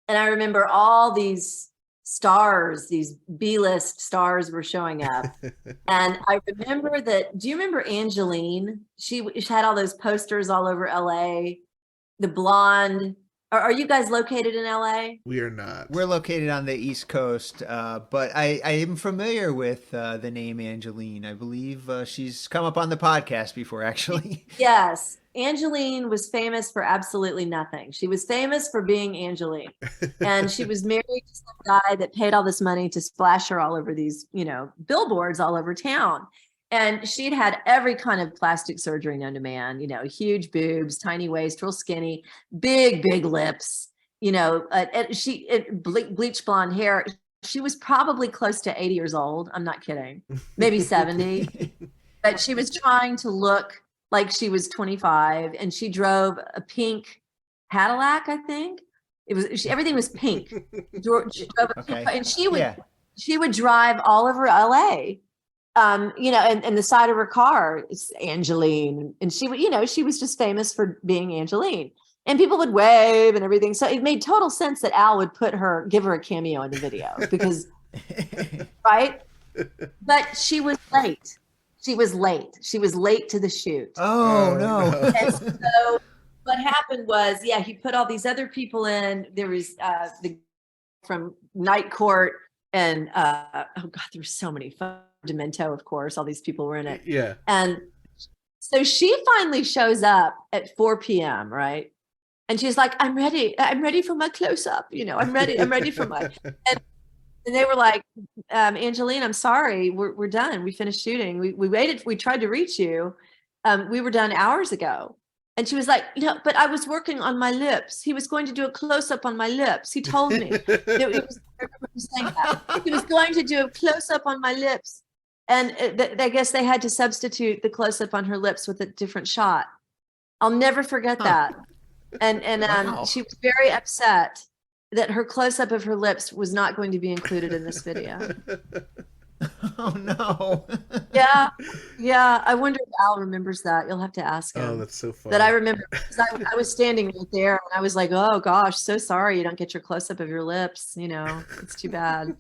And I remember all these stars, these B-list stars were showing up. And I remember that, do you remember Angeline? She had all those posters all over LA, the blonde. Are you guys located in LA? We are not. We're located on the East Coast, but I am familiar with the name Angeline. I believe she's come up on the podcast before, actually. Yes. Angeline was famous for absolutely nothing. She was famous for being Angeline. And she was married to some guy that paid all this money to splash her all over these, billboards all over town. And she'd had every kind of plastic surgery known to man, huge boobs, tiny waist, real skinny, big lips, bleach blonde hair. She was probably close to 80 years old. I'm not kidding. Maybe 70. But she was trying to look like she was 25, and she drove a pink Cadillac, I think. Everything was pink. She drove a pink, and she would drive all over LA. And the side of her car is Angeline. And she would, she was just famous for being Angeline. And people would wave and everything. So it made total sense that Al would give her a cameo in the video, because right? But she was late. She was late. She was late to the shoot. Oh, no. And so what happened was, he put all these other people in. There was the from Night Court and oh God, there were so many. Demento, of course, all these people were in it. Yeah. And so she finally shows up at 4 p.m., right? And she's like, I'm ready for my close-up. I'm ready for my, and they were like, Angeline, I'm sorry, we're done. We finished shooting. We waited, we tried to reach you. We were done hours ago. And she was like, but I was working on my lips. He was going to do a close-up on my lips. He told me. I remember him saying that. He was going to do a close-up on my lips. And I guess they had to substitute the close-up on her lips with a different shot. I'll never forget that. And Wow. she was very upset that her close-up of her lips was not going to be included in this video. Oh, no. Yeah. I wonder if Al remembers that. You'll have to ask him. Oh, that's so funny. But I remember, because I was standing right there and I was like, oh gosh, so sorry you don't get your close-up of your lips. It's too bad.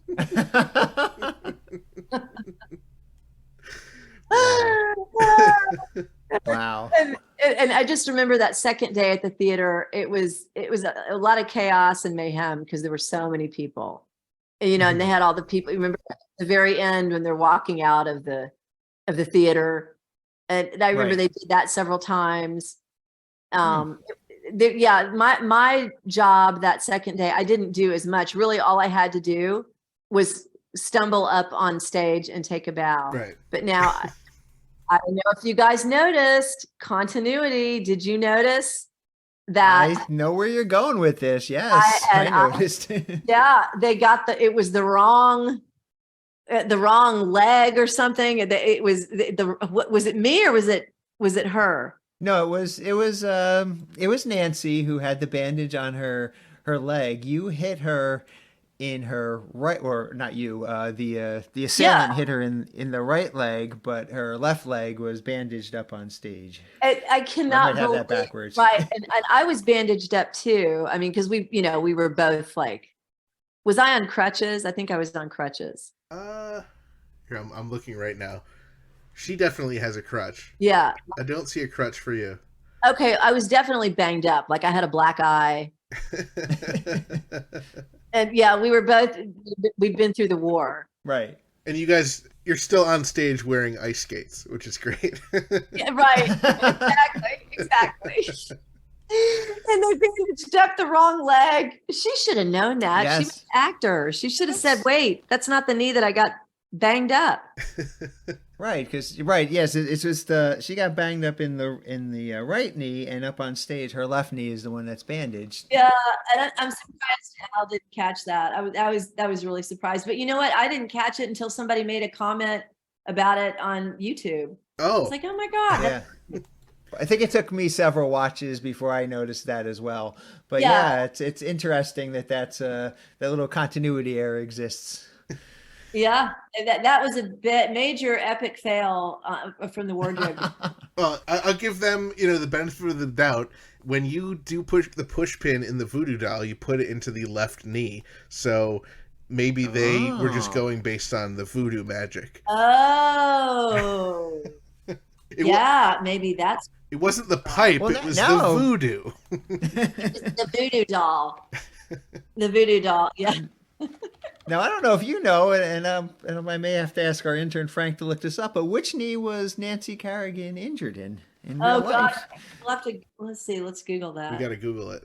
Wow. And I just remember that second day at the theater, it was a lot of chaos and mayhem because there were so many people, and they had all the people. You remember at the very end when they're walking out of the theater, and I remember Right. they did that several times. My job that second day, I didn't do as much. Really, all I had to do was stumble up on stage and take a bow. Right. But now, I don't know if you guys noticed continuity. Did you notice that? I know where you're going with this. Yes, I noticed. Yeah, they got it was the wrong leg or something. It was what was it, me or was it her? No, it was Nancy who had the bandage on her leg. You hit her in her right, or not you, the assailant hit her in the right leg, but her left leg was bandaged up on stage. I cannot I might have believe, that backwards. right? And I was bandaged up too. I mean, because we were both like, was I on crutches? I think I was on crutches. Here, I'm looking right now. She definitely has a crutch. Yeah. I don't see a crutch for you. Okay, I was definitely banged up. Like I had a black eye. And yeah, we'd been through the war. Right. And you're still on stage wearing ice skates, which is great. Yeah, right. Exactly. And they bandaged up the wrong leg. She should have known that. Yes. She was an actor. She should have said, wait, that's not the knee that I got banged up. Right, yes, it's just she got banged up in the right knee, and up on stage, her left knee is the one that's bandaged. Yeah, and I'm surprised Al didn't catch that. I was really surprised. But you know what? I didn't catch it until somebody made a comment about it on YouTube. Oh. It's like, oh my God. Yeah. I think it took me several watches before I noticed that as well. But yeah, it's interesting that little continuity error exists. Yeah, that was a major epic fail from the wardrobe. Well, I'll give them, the benefit of the doubt. When you do push the push pin in the voodoo doll, you put it into the left knee. So maybe they were just going based on the voodoo magic. Oh. Maybe that's. It wasn't the pipe, Well, it was no. the voodoo. The voodoo doll. The voodoo doll, yeah. Now, I don't know if you know, and I may have to ask our intern Frank to look this up, but which knee was Nancy Kerrigan injured in real God, life? we'll have to, let's see, let's Google that. We got to Google it.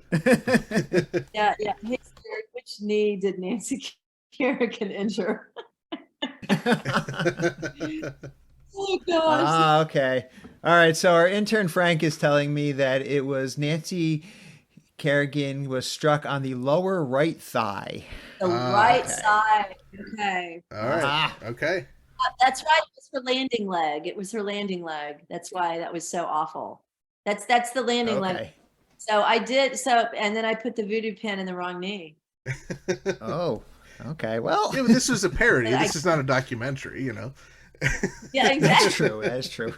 Yeah. Hey, Sarah, which knee did Nancy Kerrigan injure? Oh gosh. Ah, okay. All right, so our intern Frank is telling me that it was Nancy Kerrigan was struck on the lower right thigh. The right side. Okay. All right. Okay. That's right. It was her landing leg. It was her landing leg. That's why that was so awful. That's the landing leg. Okay. So and then I put the voodoo pin in the wrong knee. Oh, okay. Well, Yeah, but this was a parody. This is not a documentary, Yeah, exactly. that's true. That is true.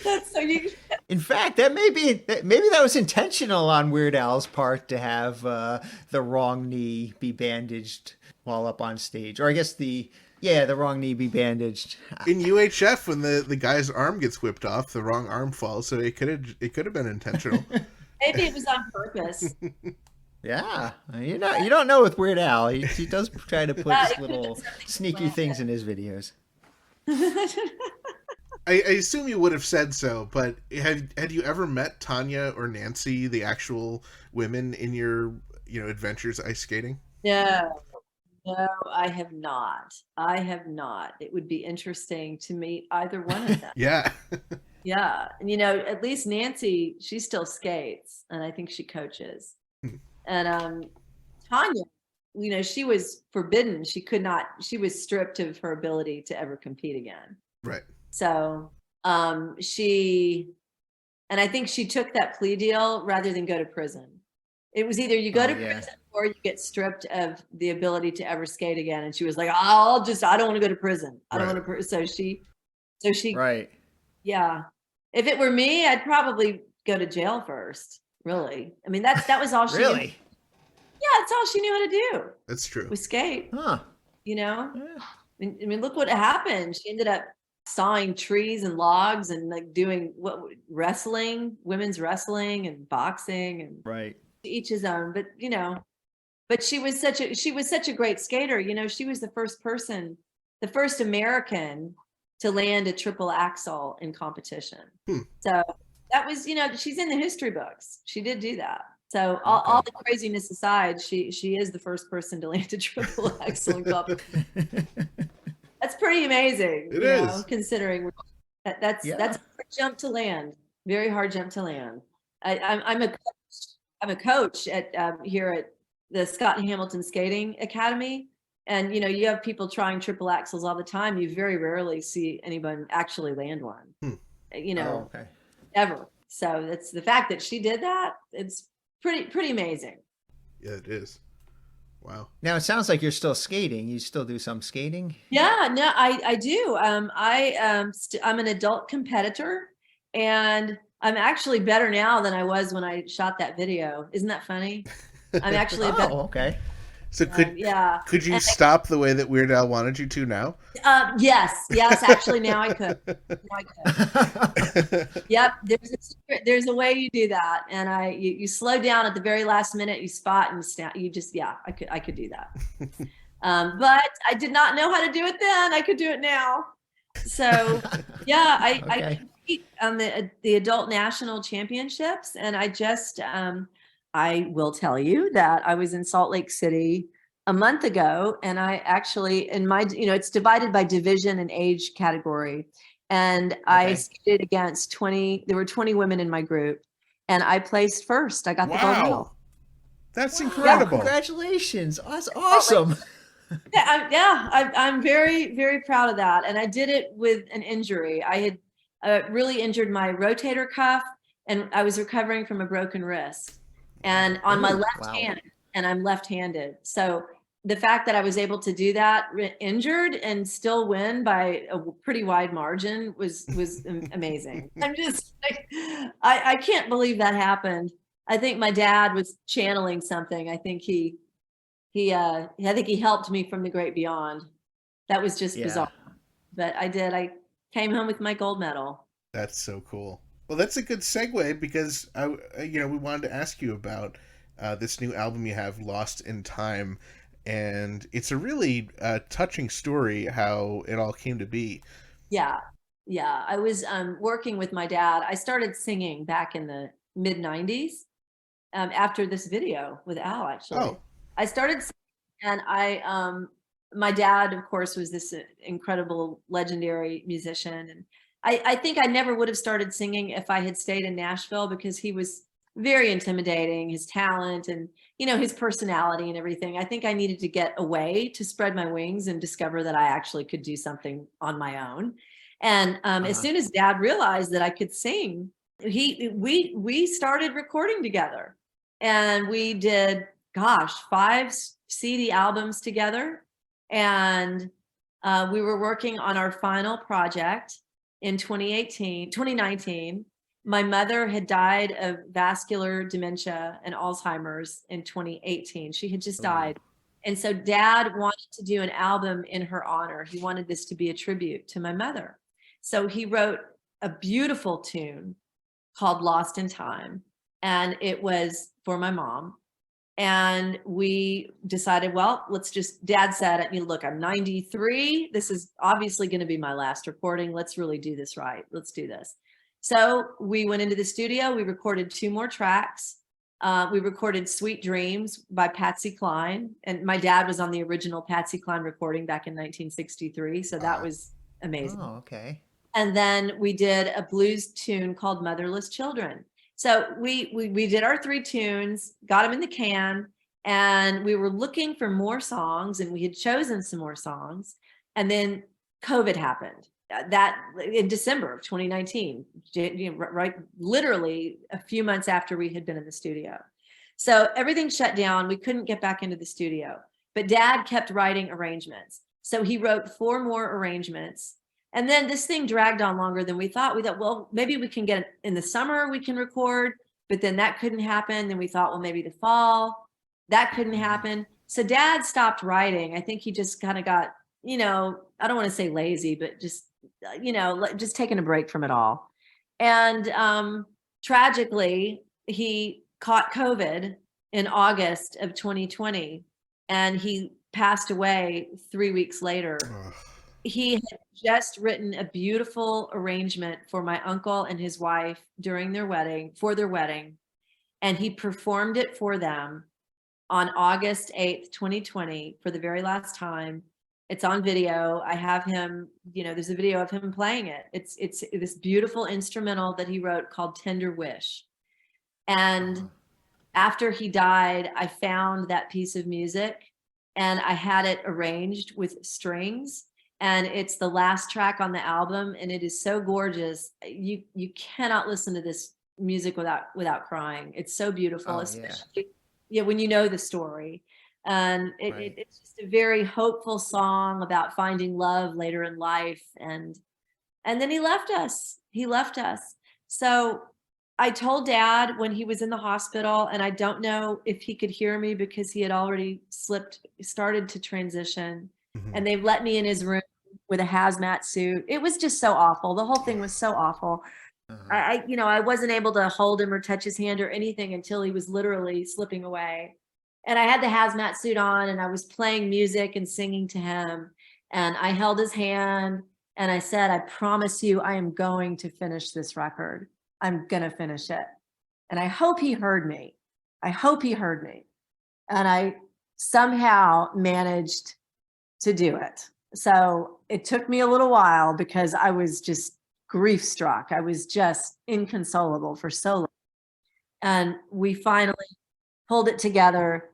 That's so you. In fact, maybe that was intentional on Weird Al's part to have the wrong knee be bandaged while up on stage, or I guess the wrong knee be bandaged. In UHF, when the guy's arm gets whipped off, the wrong arm falls, so it could have been intentional. Maybe it was on purpose. Yeah, you don't know with Weird Al. He does try to put his little sneaky things in his videos. I assume you would have said so, but had you ever met Tonya or Nancy, the actual women, in your adventures ice skating? No, I have not. It would be interesting to meet either one of them. Yeah. Yeah, and at least Nancy, she still skates, and I think she coaches. And Tonya, she was forbidden. She could not. She was stripped of her ability to ever compete again. Right. So and I think she took that plea deal rather than go to prison. It was either you go to prison or you get stripped of the ability to ever skate again. And she was like, I don't want to go to prison. I don't want to. So she. Right. Yeah. If it were me, I'd probably go to jail first. Really. I mean, that was all she really? Knew. Yeah, that's all she knew how to do. That's true. Was skate. Huh. Yeah. I mean, look what happened. She ended up sawing trees and logs and like doing wrestling, women's wrestling and boxing, and right. Each his own. But she was such a great skater. She was the first American to land a triple axel in competition. So that was, she's in the history books. She did do that. So all the craziness aside, she is the first person to land a triple axel in competition. That's pretty amazing. It is. Considering that's a hard jump to land. Very hard jump to land. I'm a coach at here at the Scott and Hamilton Skating Academy, and you have people trying triple axels all the time. You very rarely see anyone actually land one. Ever. So it's the fact that she did that. It's pretty amazing. Yeah, it is. Wow. Now it sounds like you're still skating. You still do some skating? Yeah, no, I do. I'm an adult competitor, and I'm actually better now than I was when I shot that video. Isn't that funny? I'm actually okay. So could you stop the way that Weird Al wanted you to now? Yes. Actually, now I could. Yep. There's a way you do that, and you slow down at the very last minute. You spot and you just I could do that. But I did not know how to do it then. I could do it now. So I compete on the adult national championships, and I just I will tell you that I was in Salt Lake City a month ago, and I actually, in my, it's divided by division and age category. And I skated against 20 women in my group, and I placed first. I got the gold medal. That's incredible. Congratulations. That's awesome. I'm very, very proud of that. And I did it with an injury. I had really injured my rotator cuff, and I was recovering from a broken wrist. And on my left hand, and I'm left-handed. So the fact that I was able to do that injured and still win by a pretty wide margin was amazing. I'm just, I can't believe that happened. I think my dad was channeling something. I think I think he helped me from the great beyond. That was just bizarre. But I came home with my gold medal. That's so cool. Well, that's a good segue, because we wanted to ask you about this new album you have, Lost in Time, and it's a really touching story how it all came to be. Yeah. I was working with my dad. I started singing back in the mid '90s after this video with Al. Actually, I started singing, and my dad, of course, was this incredible, legendary musician, and I think I never would have started singing if I had stayed in Nashville, because he was very intimidating, his talent and, his personality and everything. I think I needed to get away to spread my wings and discover that I actually could do something on my own. And as soon as Dad realized that I could sing, we started recording together, and we did, 5 CD albums together. And we were working on our final project in 2019. My mother had died of vascular dementia and Alzheimer's in 2018. She had just died. And so Dad wanted to do an album in her honor. He wanted this to be a tribute to my mother. So he wrote a beautiful tune called Lost in Time. And it was for my mom. And we decided, well, Dad said, look, I'm 93. This is obviously going to be my last recording. Let's really do this right. Let's do this. So we went into the studio. We recorded 2 more tracks. We recorded Sweet Dreams by Patsy Cline. And my dad was on the original Patsy Cline recording back in 1963. So that was amazing. Oh, okay. And then we did a blues tune called Motherless Children. So we did our 3 tunes, got them in the can, and we were looking for more songs, and we had chosen some more songs. And then COVID happened. That in December of 2019, right, literally a few months after we had been in the studio. So everything shut down. We couldn't get back into the studio, but Dad kept writing arrangements. So he wrote 4 more arrangements. And then this thing dragged on longer than we thought. We thought, well, maybe we can get in the summer, we can record, but then that couldn't happen. Then we thought, well, maybe the fall, that couldn't happen. So Dad stopped writing. I think he just kind of got, I don't want to say lazy, but just taking a break from it all. And tragically, he caught COVID in August of 2020, and he passed away 3 weeks later. He had just written a beautiful arrangement for my uncle and his wife for their wedding. And he performed it for them on August 8th, 2020 for the very last time. It's on video. I have him, there's a video of him playing it. It's this beautiful instrumental that he wrote called Tender Wish. And after he died, I found that piece of music and I had it arranged with strings. And it's the last track on the album, and it is so gorgeous. You cannot listen to this music without crying. It's so beautiful, especially when you know the story. And it's just a very hopeful song about finding love later in life. And then he left us. So I told Dad when he was in the hospital, and I don't know if he could hear me because he had already started to transition. And they let me in his room with a hazmat suit. It was just so awful. The whole thing was so awful. I wasn't able to hold him or touch his hand or anything until he was literally slipping away. And I had the hazmat suit on, and I was playing music and singing to him. And I held his hand and I said, I promise you, I am going to finish this record. I'm going to finish it. And I hope he heard me. And I somehow managed to do it. So it took me a little while because I was just grief struck. I was just inconsolable for so long. And we finally pulled it together,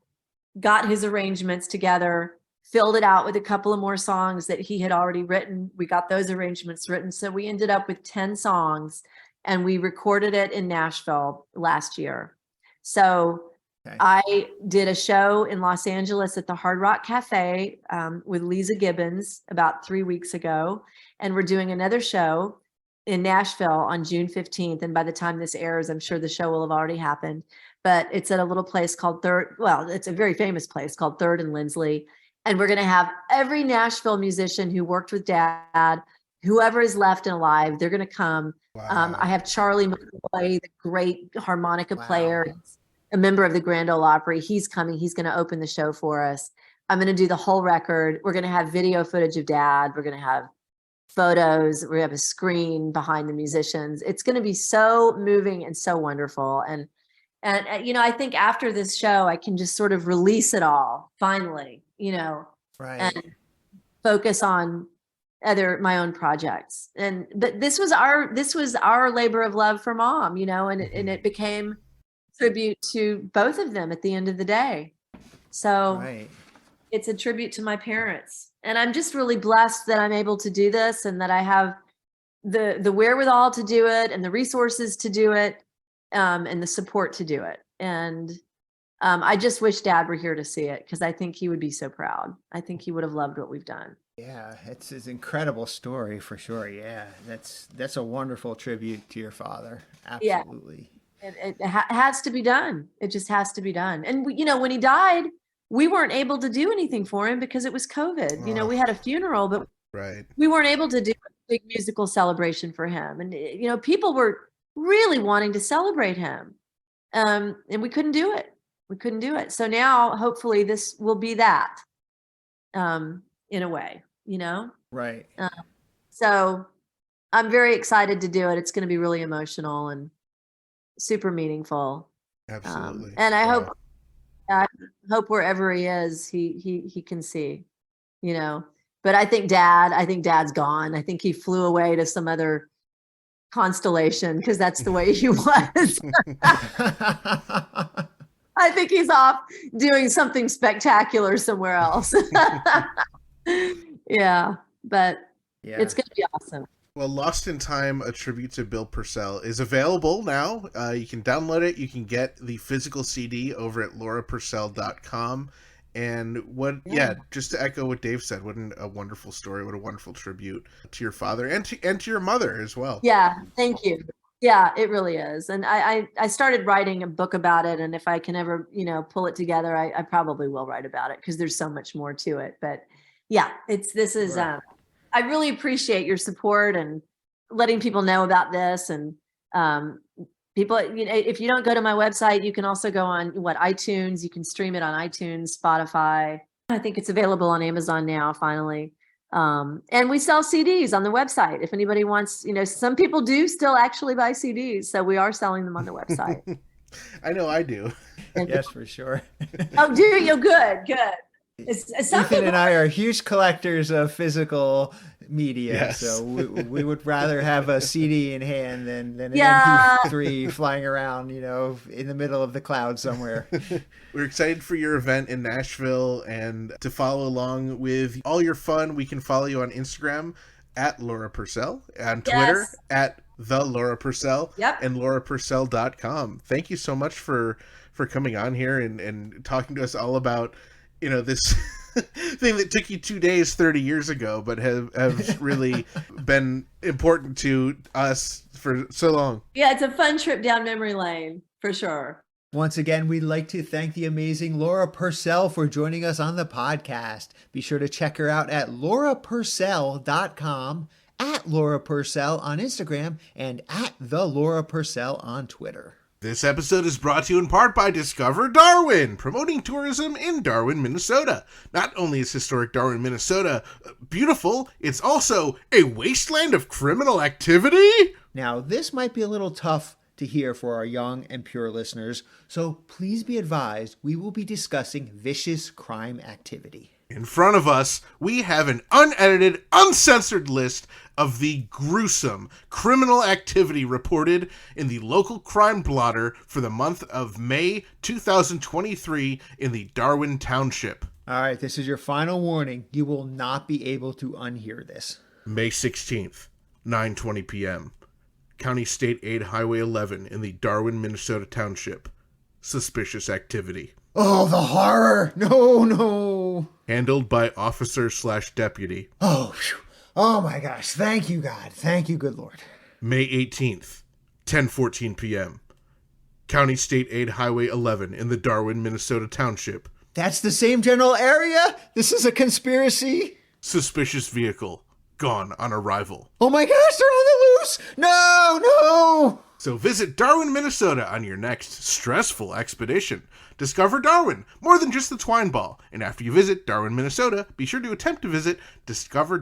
got his arrangements together, filled it out with a couple of more songs that he had already written. We got those arrangements written. So we ended up with 10 songs, and we recorded it in Nashville last year. So I did a show in Los Angeles at the Hard Rock Cafe with Lisa Gibbons about 3 weeks ago. And we're doing another show in Nashville on June 15th. And by the time this airs, I'm sure the show will have already happened. But it's at a little place called it's a very famous place called Third and Lindsley. And we're going to have every Nashville musician who worked with Dad, whoever is left and alive, they're going to come. Wow. I have Charlie McCoy, the great harmonica player, a member of the Grand Ole Opry. He's coming. He's going to open the show for us. I'm going to do the whole record. We're going to have video footage of Dad. We're going to have photos. We have a screen behind the musicians. It's going to be so moving and so wonderful. And I think after this show, I can just sort of release it all finally, and focus on my own projects. But this was our labor of love for Mom, and it became tribute to both of them at the end of the day. So it's a tribute to my parents, and I'm just really blessed that I'm able to do this and that I have the wherewithal to do it and the resources to do it, and the support to do it. And I just wish Dad were here to see it, because I think he would be so proud. I think he would have loved what we've done. Yeah, it's an incredible story for sure. Yeah, that's a wonderful tribute to your father. Yeah, Absolutely. it has to be done. It just has to be done. And when he died, we weren't able to do anything for him because it was COVID. Oh, We had a funeral, but right. we weren't able to do a big musical celebration for him. And people were really wanting to celebrate him, and we couldn't do it. We couldn't do it. So now, hopefully, this will be that, in a way. Right. So I'm very excited to do it. It's going to be really emotional and super meaningful. Absolutely. And I Wow. hope wherever he is, he can see, but I think dad's gone. I think he flew away to some other constellation because that's the way he was. I think he's off doing something spectacular somewhere else. Yeah, but Yeah. it's going to be awesome. Well, Lost in Time, a tribute to Bill Purcell, is available now. You can download it. You can get the physical CD over at laurapurcell.com. And just to echo what Dave said, what a wonderful story, what a wonderful tribute to your father and to your mother as well. Yeah, thank you. Yeah, it really is. And I started writing a book about it, and if I can ever, pull it together, I probably will write about it because there's so much more to it. But yeah, Right. I really appreciate your support and letting people know about this. And people, if you don't go to my website, you can also go on iTunes. You can stream it on iTunes, Spotify. I think it's available on Amazon now, finally. And we sell CDs on the website. If anybody wants, some people do still actually buy CDs. So we are selling them on the website. I know I do. Yes, for sure. Oh, do you? Good. Some Ethan people and I are huge collectors of physical media, Yes. so we would rather have a CD in hand than an Yeah. MP3 flying around, in the middle of the cloud somewhere. We're excited for your event in Nashville and to follow along with all your fun. We can follow you on Instagram at Laura Pursell, on Twitter Yes. at the Laura Pursell, Yep. and laurapurcell.com. Thank you so much for coming on here and talking to us all about this thing that took you 2 days 30 years ago, but have really been important to us for so long. Yeah, it's a fun trip down memory lane for sure. Once again, we'd like to thank the amazing Laura Pursell for joining us on the podcast. Be sure to check her out at laurapurcell.com, at Laura Pursell on Instagram, and at the Laura Pursell on Twitter. This episode is brought to you in part by Discover Darwin, promoting tourism in Darwin, Minnesota. Not only is historic Darwin, Minnesota beautiful, it's also a wasteland of criminal activity. Now, this might be a little tough to hear for our young and pure listeners, so please be advised we will be discussing vicious crime activity. In front of us, we have an unedited, uncensored list of the gruesome criminal activity reported in the local crime blotter for the month of May 2023 in the Darwin Township. All right, this is your final warning. You will not be able to unhear this. May 16th, 9:20 p.m. County State Aid Highway 11 in the Darwin, Minnesota Township. Suspicious activity. Oh, the horror! No! Handled by officer/deputy. Oh, phew. Oh my gosh. Thank you, God. Thank you, good Lord. May 18th, 10:14 p.m. County State Aid Highway 11 in the Darwin, Minnesota Township. That's the same general area? This is a conspiracy? Suspicious vehicle. Gone on arrival. Oh my gosh, they're on the loose! No! So visit Darwin, Minnesota on your next stressful expedition. Discover Darwin, more than just the twine ball. And after you visit Darwin, Minnesota, be sure to attempt to visit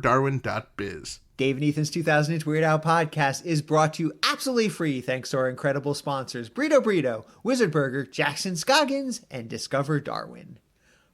discoverdarwin.biz. Dave and Ethan's 2000 Weird Al podcast is brought to you absolutely free thanks to our incredible sponsors, Burrito, Wizard Burger, Jackson Scoggins, and Discover Darwin.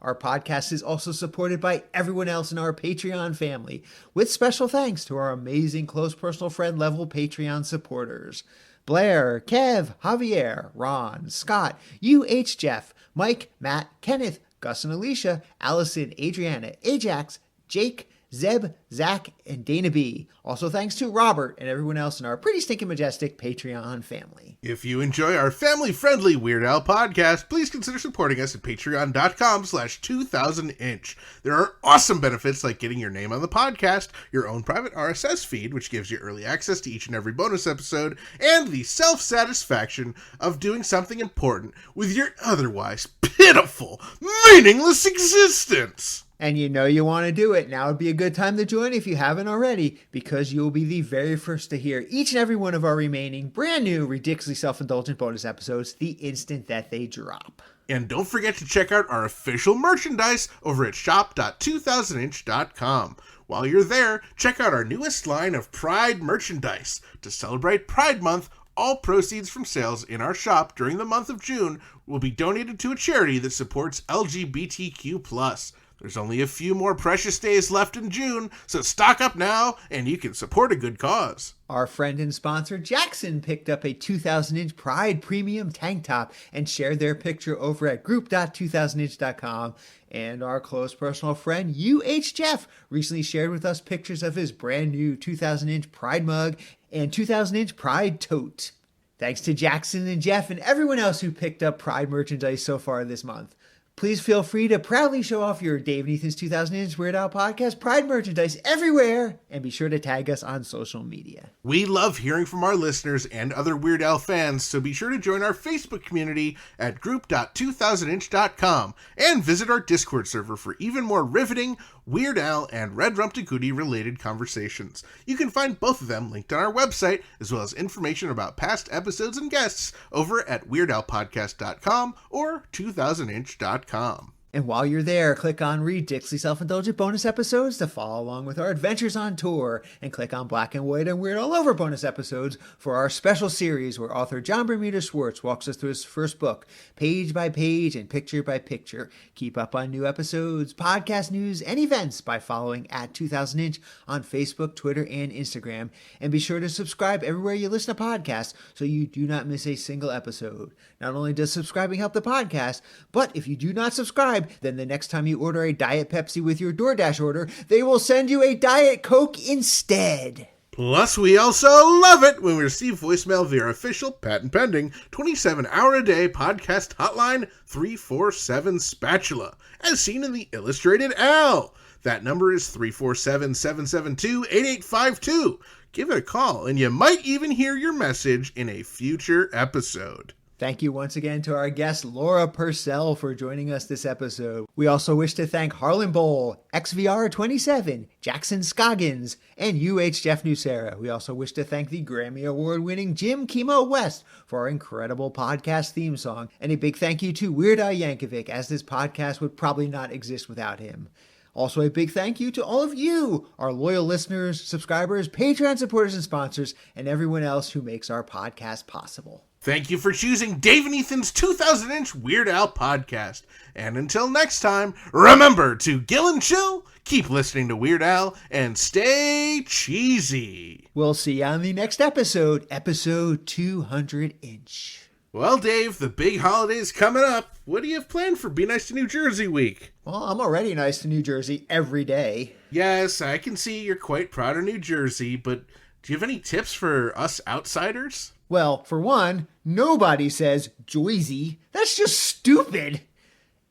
Our podcast is also supported by everyone else in our Patreon family, with special thanks to our amazing close personal friend level Patreon supporters. Blair, Kev, Javier, Ron, Scott, UH Jeff, Mike, Matt, Kenneth, Gus and Alicia, Allison, Adriana, Ajax, Jake, Zeb, Zach, and Dana B. Also thanks to Robert and everyone else in our pretty stinking majestic Patreon family. If you enjoy our family-friendly Weird Al podcast, please consider supporting us at patreon.com/2000inch. There are awesome benefits like getting your name on the podcast, your own private RSS feed, which gives you early access to each and every bonus episode, and the self-satisfaction of doing something important with your otherwise pitiful, meaningless existence. And you know you want to do it. Now would be a good time to join if you haven't already, because you'll be the very first to hear each and every one of our remaining brand new ridiculously self-indulgent bonus episodes the instant that they drop. And don't forget to check out our official merchandise over at shop.2000inch.com. While you're there, check out our newest line of Pride merchandise. To celebrate Pride Month, all proceeds from sales in our shop during the month of June will be donated to a charity that supports LGBTQ+. There's only a few more precious days left in June, so stock up now and you can support a good cause. Our friend and sponsor Jackson picked up a 2000-inch Pride Premium tank top and shared their picture over at group.2000inch.com. And our close personal friend UH Jeff recently shared with us pictures of his brand new 2000-inch Pride mug and 2000-inch Pride tote. Thanks to Jackson and Jeff and everyone else who picked up Pride merchandise so far this month. Please feel free to proudly show off your Dave and Ethan's 2000-inch Weird Al podcast Pride merchandise everywhere, and be sure to tag us on social media. We love hearing from our listeners and other Weird Al fans, so be sure to join our Facebook community at group.2000inch.com and visit our Discord server for even more riveting Weird Al and Red Rum Goody related conversations. You can find both of them linked on our website, as well as information about past episodes and guests over at weirdalpodcast.com or 2000inch.com. And while you're there, click on Ridiculously Self-Indulgent bonus episodes to follow along with our adventures on tour, and click on Black and White and Weird All Over bonus episodes for our special series where author John Bermuda Schwartz walks us through his first book, page by page and picture by picture. Keep up on new episodes, podcast news, and events by following at 2000inch on Facebook, Twitter, and Instagram. And be sure to subscribe everywhere you listen to podcasts so you do not miss a single episode. Not only does subscribing help the podcast, but if you do not subscribe, then the next time you order a Diet Pepsi with your DoorDash order, they will send you a Diet Coke instead. Plus, we also love it when we receive voicemail via our official, patent-pending, 27-hour-a-day podcast hotline 347 Spatula, as seen in the Illustrated Al. That number is 347-772-8852. Give it a call, and you might even hear your message in a future episode. Thank you once again to our guest Laura Pursell for joining us this episode. We also wish to thank Harlan Bowl, XVR27, Jackson Scoggins, and UH Jeff Nucera. We also wish to thank the Grammy Award-winning Jim Chemo West for our incredible podcast theme song. And a big thank you to Weird Al Yankovic, as this podcast would probably not exist without him. Also, a big thank you to all of you, our loyal listeners, subscribers, Patreon supporters, and sponsors, and everyone else who makes our podcast possible. Thank you for choosing Dave and Ethan's 2000-inch Weird Al podcast. And until next time, remember to gill and chill, keep listening to Weird Al, and stay cheesy. We'll see you on the next episode, episode 200-inch. Well, Dave, the big holiday's coming up. What do you have planned for Be Nice to New Jersey week? Well, I'm already nice to New Jersey every day. Yes, I can see you're quite proud of New Jersey, but do you have any tips for us outsiders? Well, for one, nobody says Joyzy. That's just stupid.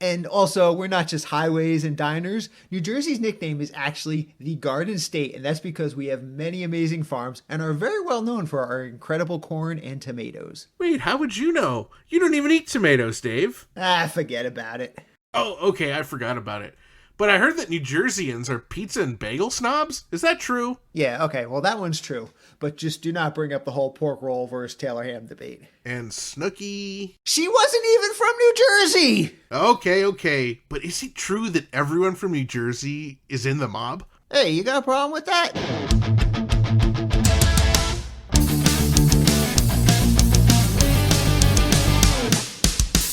And also, we're not just highways and diners. New Jersey's nickname is actually the Garden State, and that's because we have many amazing farms and are very well known for our incredible corn and tomatoes. Wait, how would you know? You don't even eat tomatoes, Dave. Forget about it. Oh, okay, I forgot about it. But I heard that New Jerseyans are pizza and bagel snobs. Is that true? Yeah, okay, well, that one's true. But just do not bring up the whole pork roll versus Taylor ham debate. And Snooki. She wasn't even from New Jersey! Okay. But is it true that everyone from New Jersey is in the mob? Hey, you got a problem with that?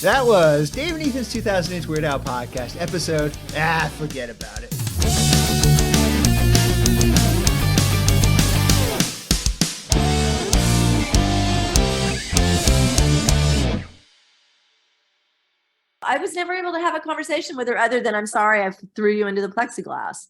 That was Dave and Ethan's 2000-inch Weird Al podcast episode. Forget about it. I was never able to have a conversation with her other than, I'm sorry, I threw you into the plexiglass.